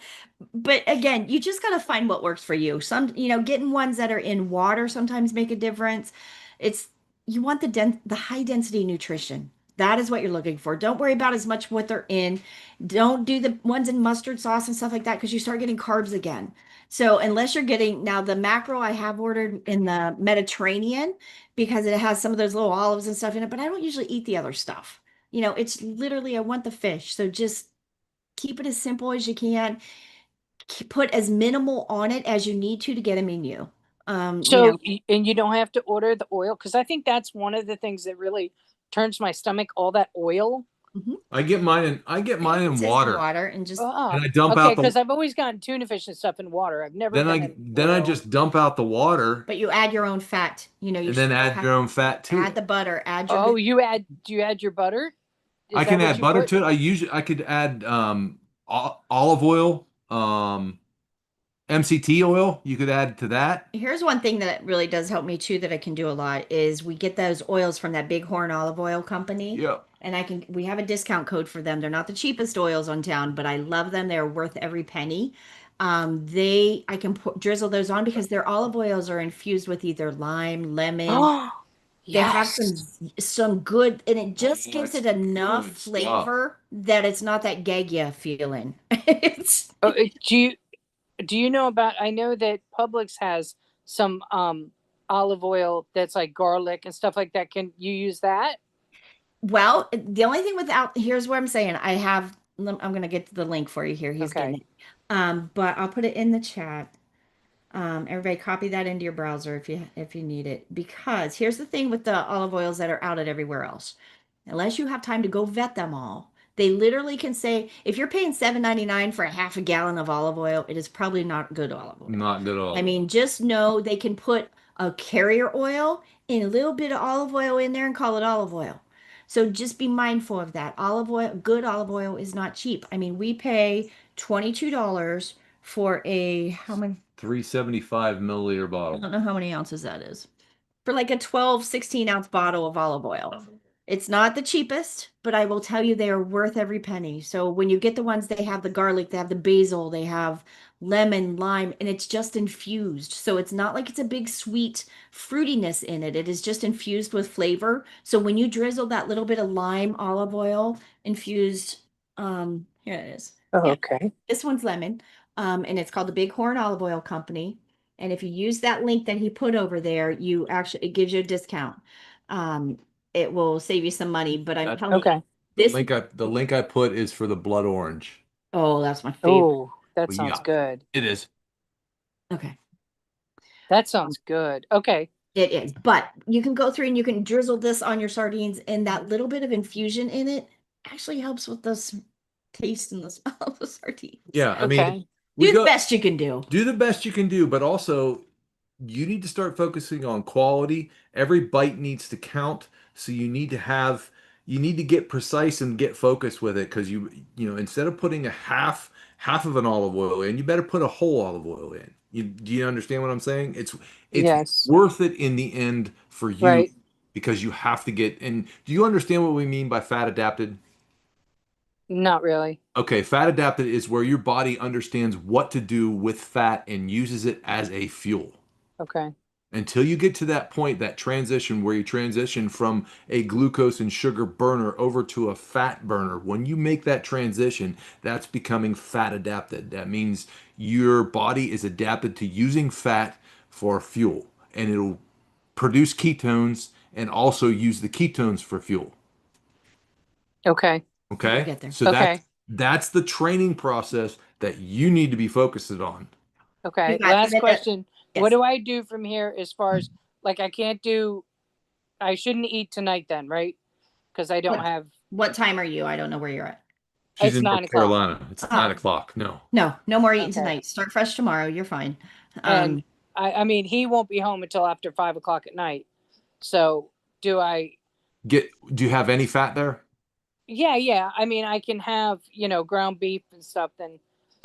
But again, you just gotta find what works for you. Some, getting ones that are in water sometimes make a difference. It's you want the high density nutrition. That is what you're looking for. Don't worry about as much what they're in. Don't do the ones in mustard sauce and stuff like that because you start getting carbs again. So unless you're getting now the macro I have ordered in the Mediterranean because it has some of those little olives and stuff in it, but I don't usually eat the other stuff. It's literally I want the fish. So just keep it as simple as you can. Put as minimal on it as you need to get a menu. So, and you don't have to order the oil, because I think that's one of the things that really turns my stomach, all that oil. I get mine in water. Water and just And I dump okay, out the because I've always gotten tuna fish and stuff in water. I've never done it in then I oil. just dump out the water but you add your own fat. You and then add your own fat to add it. the butter. Add your Oh, do you add your butter? Is I that can what add you butter put? to it. I could add olive oil, MCT oil. You could add to that. Here's one thing that really does help me too that I can do a lot is we get those oils from that Bighorn olive oil company. Yeah. And we have a discount code for them. They're not the cheapest oils on town, but I love them. They're worth every penny. I can drizzle those on because their olive oils are infused with either lime, lemon. They have some good, and it just gives it enough flavor that it's not that gaggia feeling. It's Do you know about? I know that Publix has some olive oil that's like garlic and stuff like that. Can you use that? Well, the only thing here's what I'm saying. I'm gonna get to the link for you here. He's getting it. But I'll put it in the chat. Everybody copy that into your browser if you need it. Because here's the thing with the olive oils that are out at everywhere else. Unless you have time to go vet them all, they literally can say if you're paying $7.99 for a half a gallon of olive oil, it is probably not good olive oil. Not good at all. I mean, just know they can put a carrier oil and a little bit of olive oil in there and call it olive oil. So just be mindful of that. Good olive oil is not cheap. I mean, we pay $22 for how many? 375 milliliter I bottle. don't know how many ounces that is. For like a 12, 16-ounce bottle of olive oil. It's not the cheapest, but I will tell you they are worth every penny. So when you get the ones, they have the garlic, they have the basil, they have lemon, lime, and it's just infused. So it's not like it's a big sweet fruitiness in it. It is just infused with flavor. So when you drizzle that little bit of lime olive oil infused, here it is. Oh, Yeah, okay. this one's lemon, and it's called the Bighorn Olive Oil Company. And if you use that link that he put over there, it gives you a discount. It will save you some money, but I'm telling you, The link I put is for the blood orange. oh, that's my favorite. Oh, that sounds good. It is. Okay. That sounds good. Okay. It is, but you can go through and you can drizzle this on your sardines, and that little bit of infusion in it actually helps with the taste and the smell of the sardines. Yeah, I mean, do the best you can do. Do the best you can do, but also you need to start focusing on quality. Every bite needs to count. So you need to get precise and get focused with it because instead of putting a half of an olive oil in, you better put a whole olive oil in. Do you understand what I'm saying? It's Yes. worth it in the end for you Right. because you have to do you understand what we mean by fat adapted? Not really. Okay, fat adapted is where your body understands what to do with fat and uses it as a fuel. Okay. Until you get to that point, that transition where you transition from a glucose and sugar burner over to a fat burner, when you make that transition, that's becoming fat adapted. That means your body is adapted to using fat for fuel, and it'll produce ketones and also use the ketones for fuel. Okay. Okay? Get there. So Okay. that's the training process that you need to be focused on. Okay. got- Last Yes. question. What do I do from here as far as like I shouldn't eat tonight then, right? Because I don't What- have. What time are you? I don't know where you're at. She's It's in 9 North o'clock. Carolina. It's 9 o'clock. No. No more eating Okay. tonight. Start fresh tomorrow. You're fine. And I mean, he won't be home until after 5 o'clock at night. So do I? Do you have any fat there? Yeah. I mean, I can have, ground beef and stuff then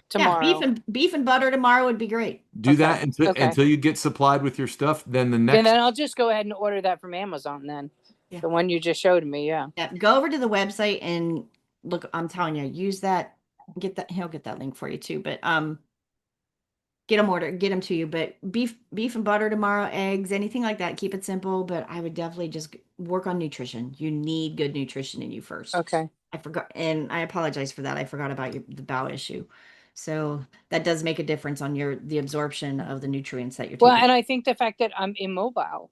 tomorrow. Yeah, beef and butter tomorrow would be great. Do that Okay. until you get supplied with your stuff. Then the And next then I'll just go ahead and order that from Amazon then. Yeah. The one you just showed me, yeah. Yeah, go over to the website and look. I'm telling you, use that. Get that. He'll get that link for you too. But get them to you. But beef and butter tomorrow, eggs, anything like that. Keep it simple. But I would definitely just work on nutrition. You need good nutrition in you first. Okay. I forgot, and I apologize for that. I forgot about the bowel issue. So that does make a difference on the absorption of the nutrients that you're taking. Well, and I think the fact that I'm immobile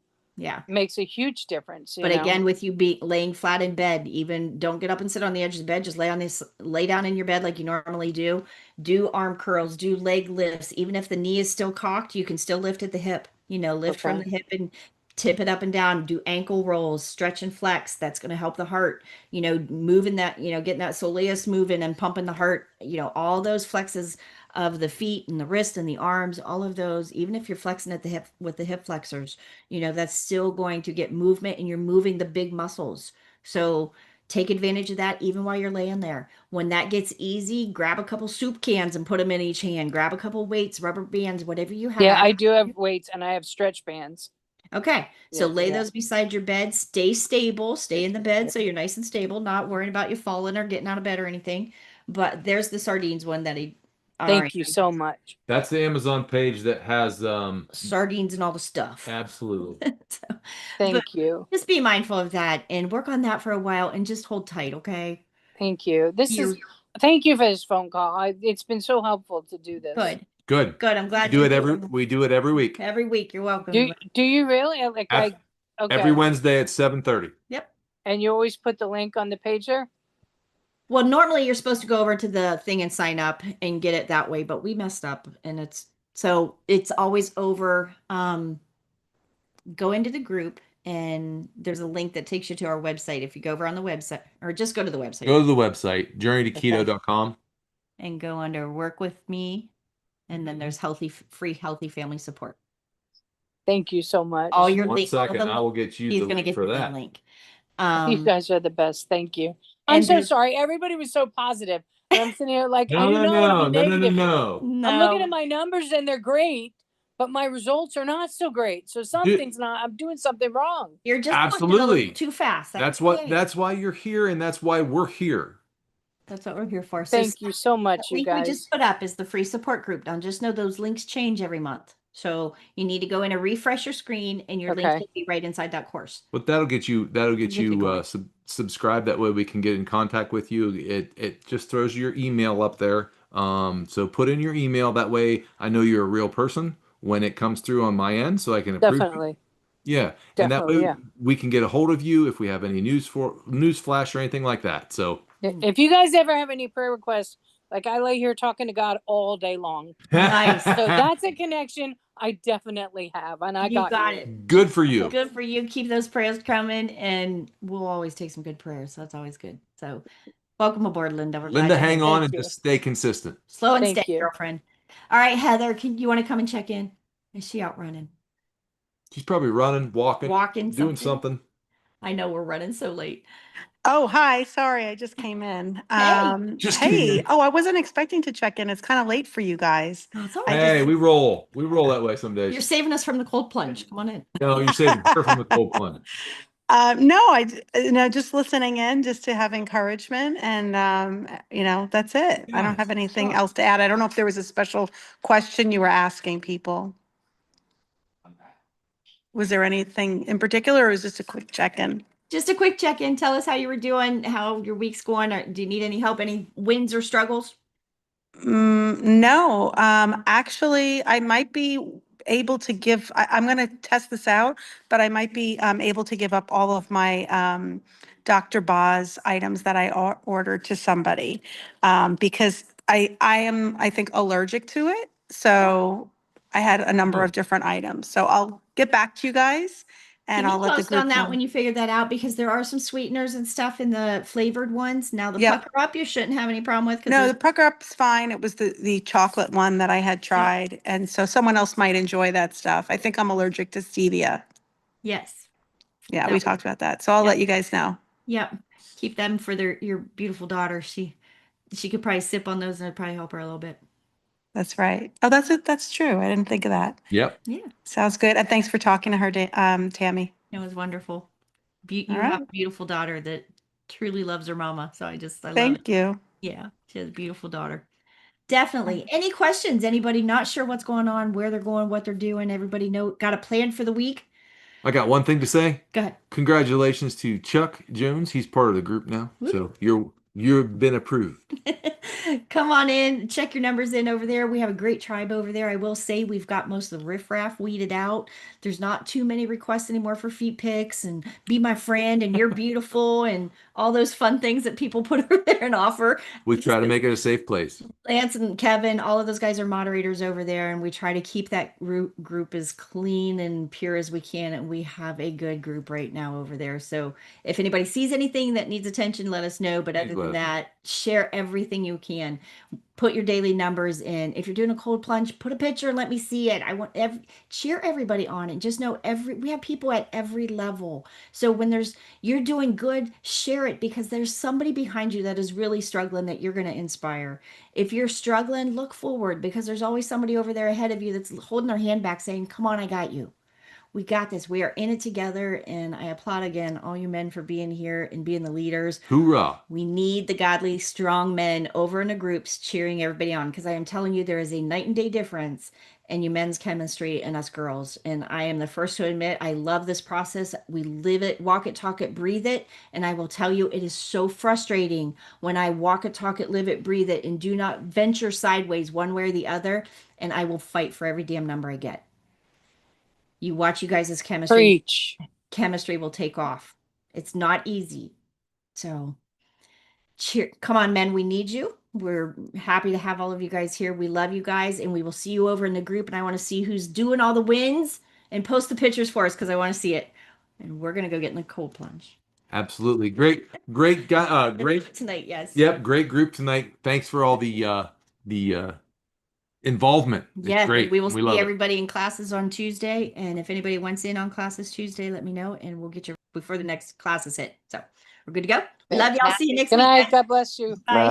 makes a huge difference. But again, with you laying flat in bed, even don't get up and sit on the edge of the bed. Just lay down in your bed like you normally do. Do arm curls, do leg lifts. Even if the knee is still cocked, you can still lift at the hip. Lift from the hip and tip it up and down. Do ankle rolls, stretch and flex. That's going to help the heart. Moving that, getting that soleus moving and pumping the heart. All those flexes of the feet and the wrist and the arms, all of those, even if you're flexing at the hip with the hip flexors, that's still going to get movement and you're moving the big muscles. So take advantage of that even while you're laying there. When that gets easy, grab a couple soup cans and put them in each hand. Grab a couple weights, rubber bands, whatever you have. Yeah, I do have weights and I have stretch bands. Okay. So lay those beside your bed. Stay stable. Stay in the bed so you're nice and stable, not worrying about you falling or getting out of bed or anything. But there's the sardines one that he Thank you so much. That's the Amazon page that has sardines and all the stuff. Absolutely. Thank you. Just be mindful of that and work on that for a while and just hold tight, okay? Thank you. Thank you for this phone call. It's been so helpful to do this. Good. I'm glad we do it every week. Every week. You're welcome. Do you really? Okay. Every Wednesday at 7:30. Yep. And you always put the link on the page there? Well, normally you're supposed to go over to the thing and sign up and get it that way, but we messed up and it's always over. Go into the group and there's a link that takes you to our website. If you go over on the website or just go to the website. Go to the website, journeytoketo.com. And go under work with me. And then there's free healthy family support. Thank you so much. All your One second, I will get you the link for that. Link. You guys are the best. Thank you. I'm so sorry. Everybody was so positive. And I'm sitting here like, I didn't know. No. I'm looking at my numbers and they're great, but my results are not so great. So I'm doing something wrong. You're just absolutely too fast. That's why you're here, and that's why we're here. That's what we're here for. Thank you so much, you guys. We just put up is the free support group. Now, just know those links change every month. So you need to go in and refresh your screen, and your links will be right inside that course. But that'll get you subscribe. That way we can get in contact with you. It just throws your email up there. So put in your email. That way I know you're a real person when it comes through on my end, so I can approve. Definitely. Yeah, and that way we can get a hold of you if we have any news flash or anything like that. So if you guys ever have any prayer requests, like I lay here talking to God all day long. Nice. So that's a connection I definitely have, and I got it. Good for you. Good for you. Keep those prayers coming, and we'll always take some good prayers. So that's always good. So welcome aboard, Linda. Linda, hang on and just stay consistent. Slow and steady, girlfriend. All right, Heather, you want to come and check in? Is she out running? She's probably running, walking, doing something. I know we're running so late. Oh, hi. Sorry, I just came in. Hey. Oh, I wasn't expecting to check in. It's kind of late for you guys. Oh, it's all right. Hey, we roll that way some days. You're saving us from the cold plunge. Come on in. No, you're saving her from the cold plunge. No, just listening in just to have encouragement and, that's it. I don't have anything else to add. I don't know if there was a special question you were asking people. Was there anything in particular, or was this a quick check-in? Just a quick check-in. Tell us how you were doing, how your week's going. Or do you need any help, any wins or struggles? No, actually, I might be able to give, I'm going to test this out, but I might be able to give up all of my Dr. Boz items that I ordered to somebody because I am, I think, allergic to it. So I had a number of different items. So I'll get back to you guys and Keep I'll me let the posted on group that know. when you figure that out, because there are some sweeteners and stuff in the flavored ones. Now the Yep. pucker up you shouldn't have any problem with. No, the pucker up's fine. It was the chocolate one that I had tried. And so someone else might enjoy that stuff. I think I'm allergic to stevia. Yes. Yeah, we talked about that. So I'll let you guys know. Yep. Keep them for your beautiful daughter. She could probably sip on those and it'd probably help her a little bit. That's right. Oh, that's it. That's true. I didn't think of that. Yep. Yeah. Sounds good. And thanks for talking to her, Tammie. It was wonderful. You All have right. a beautiful daughter that truly loves her mama. So I love it. Thank you. Yeah, she has a beautiful daughter. Definitely. Any questions? Anybody not sure what's going on, where they're going, what they're doing? Everybody got a plan for the week? I got one thing to say. Go ahead. Congratulations to Chuck Jones. He's part of the group now. So you've been approved. Come on in, check your numbers in over there. We have a great tribe over there. I will say we've got most of the riffraff weeded out. There's not too many requests anymore for feet pics and be my friend and you're beautiful and all those fun things that people put over there and offer. We try to make it a safe place. Lance and Kevin, all of those guys are moderators over there, and we try to keep that group as clean and pure as we can. And we have a good group right now over there. So if anybody sees anything that needs attention, let us know. But other than that, share everything you can. Put your daily numbers in. If you're doing a cold plunge, put a picture and let me see it. I want cheer everybody on and just know we have people at every level. So when you're doing good, share it because there's somebody behind you that is really struggling that you're going to inspire. If you're struggling, look forward because there's always somebody over there ahead of you that's holding their hand back saying, come on, I got you. We got this. We are in it together. And I applaud again all you men for being here and being the leaders. Hoorah. We need the godly, strong men over in the groups cheering everybody on because I am telling you, there is a night and day difference in you men's chemistry and us girls. And I am the first to admit, I love this process. We live it, walk it, talk it, breathe it. And I will tell you, it is so frustrating when I walk it, talk it, live it, breathe it, and do not venture sideways one way or the other. And I will fight for every damn number I get. You watch you guys' chemistry. Preach. Chemistry will take off. It's not easy. So come on, men, we need you. We're happy to have all of you guys here. We love you guys, and we will see you over in the group. And I want to see who's doing all the wins and post the pictures for us because I want to see it. And we're gonna go get in the cold plunge. Absolutely. Great guy. Great tonight, yes. Yep, great group tonight. Thanks for all the involvement. It's great. We will see love everybody in classes on Tuesday. And if anybody wants in on classes Tuesday, let me know and we'll get you before the next classes hit. So we're good to go. Love y'all. See you next week. Good night. God bless you. Bye.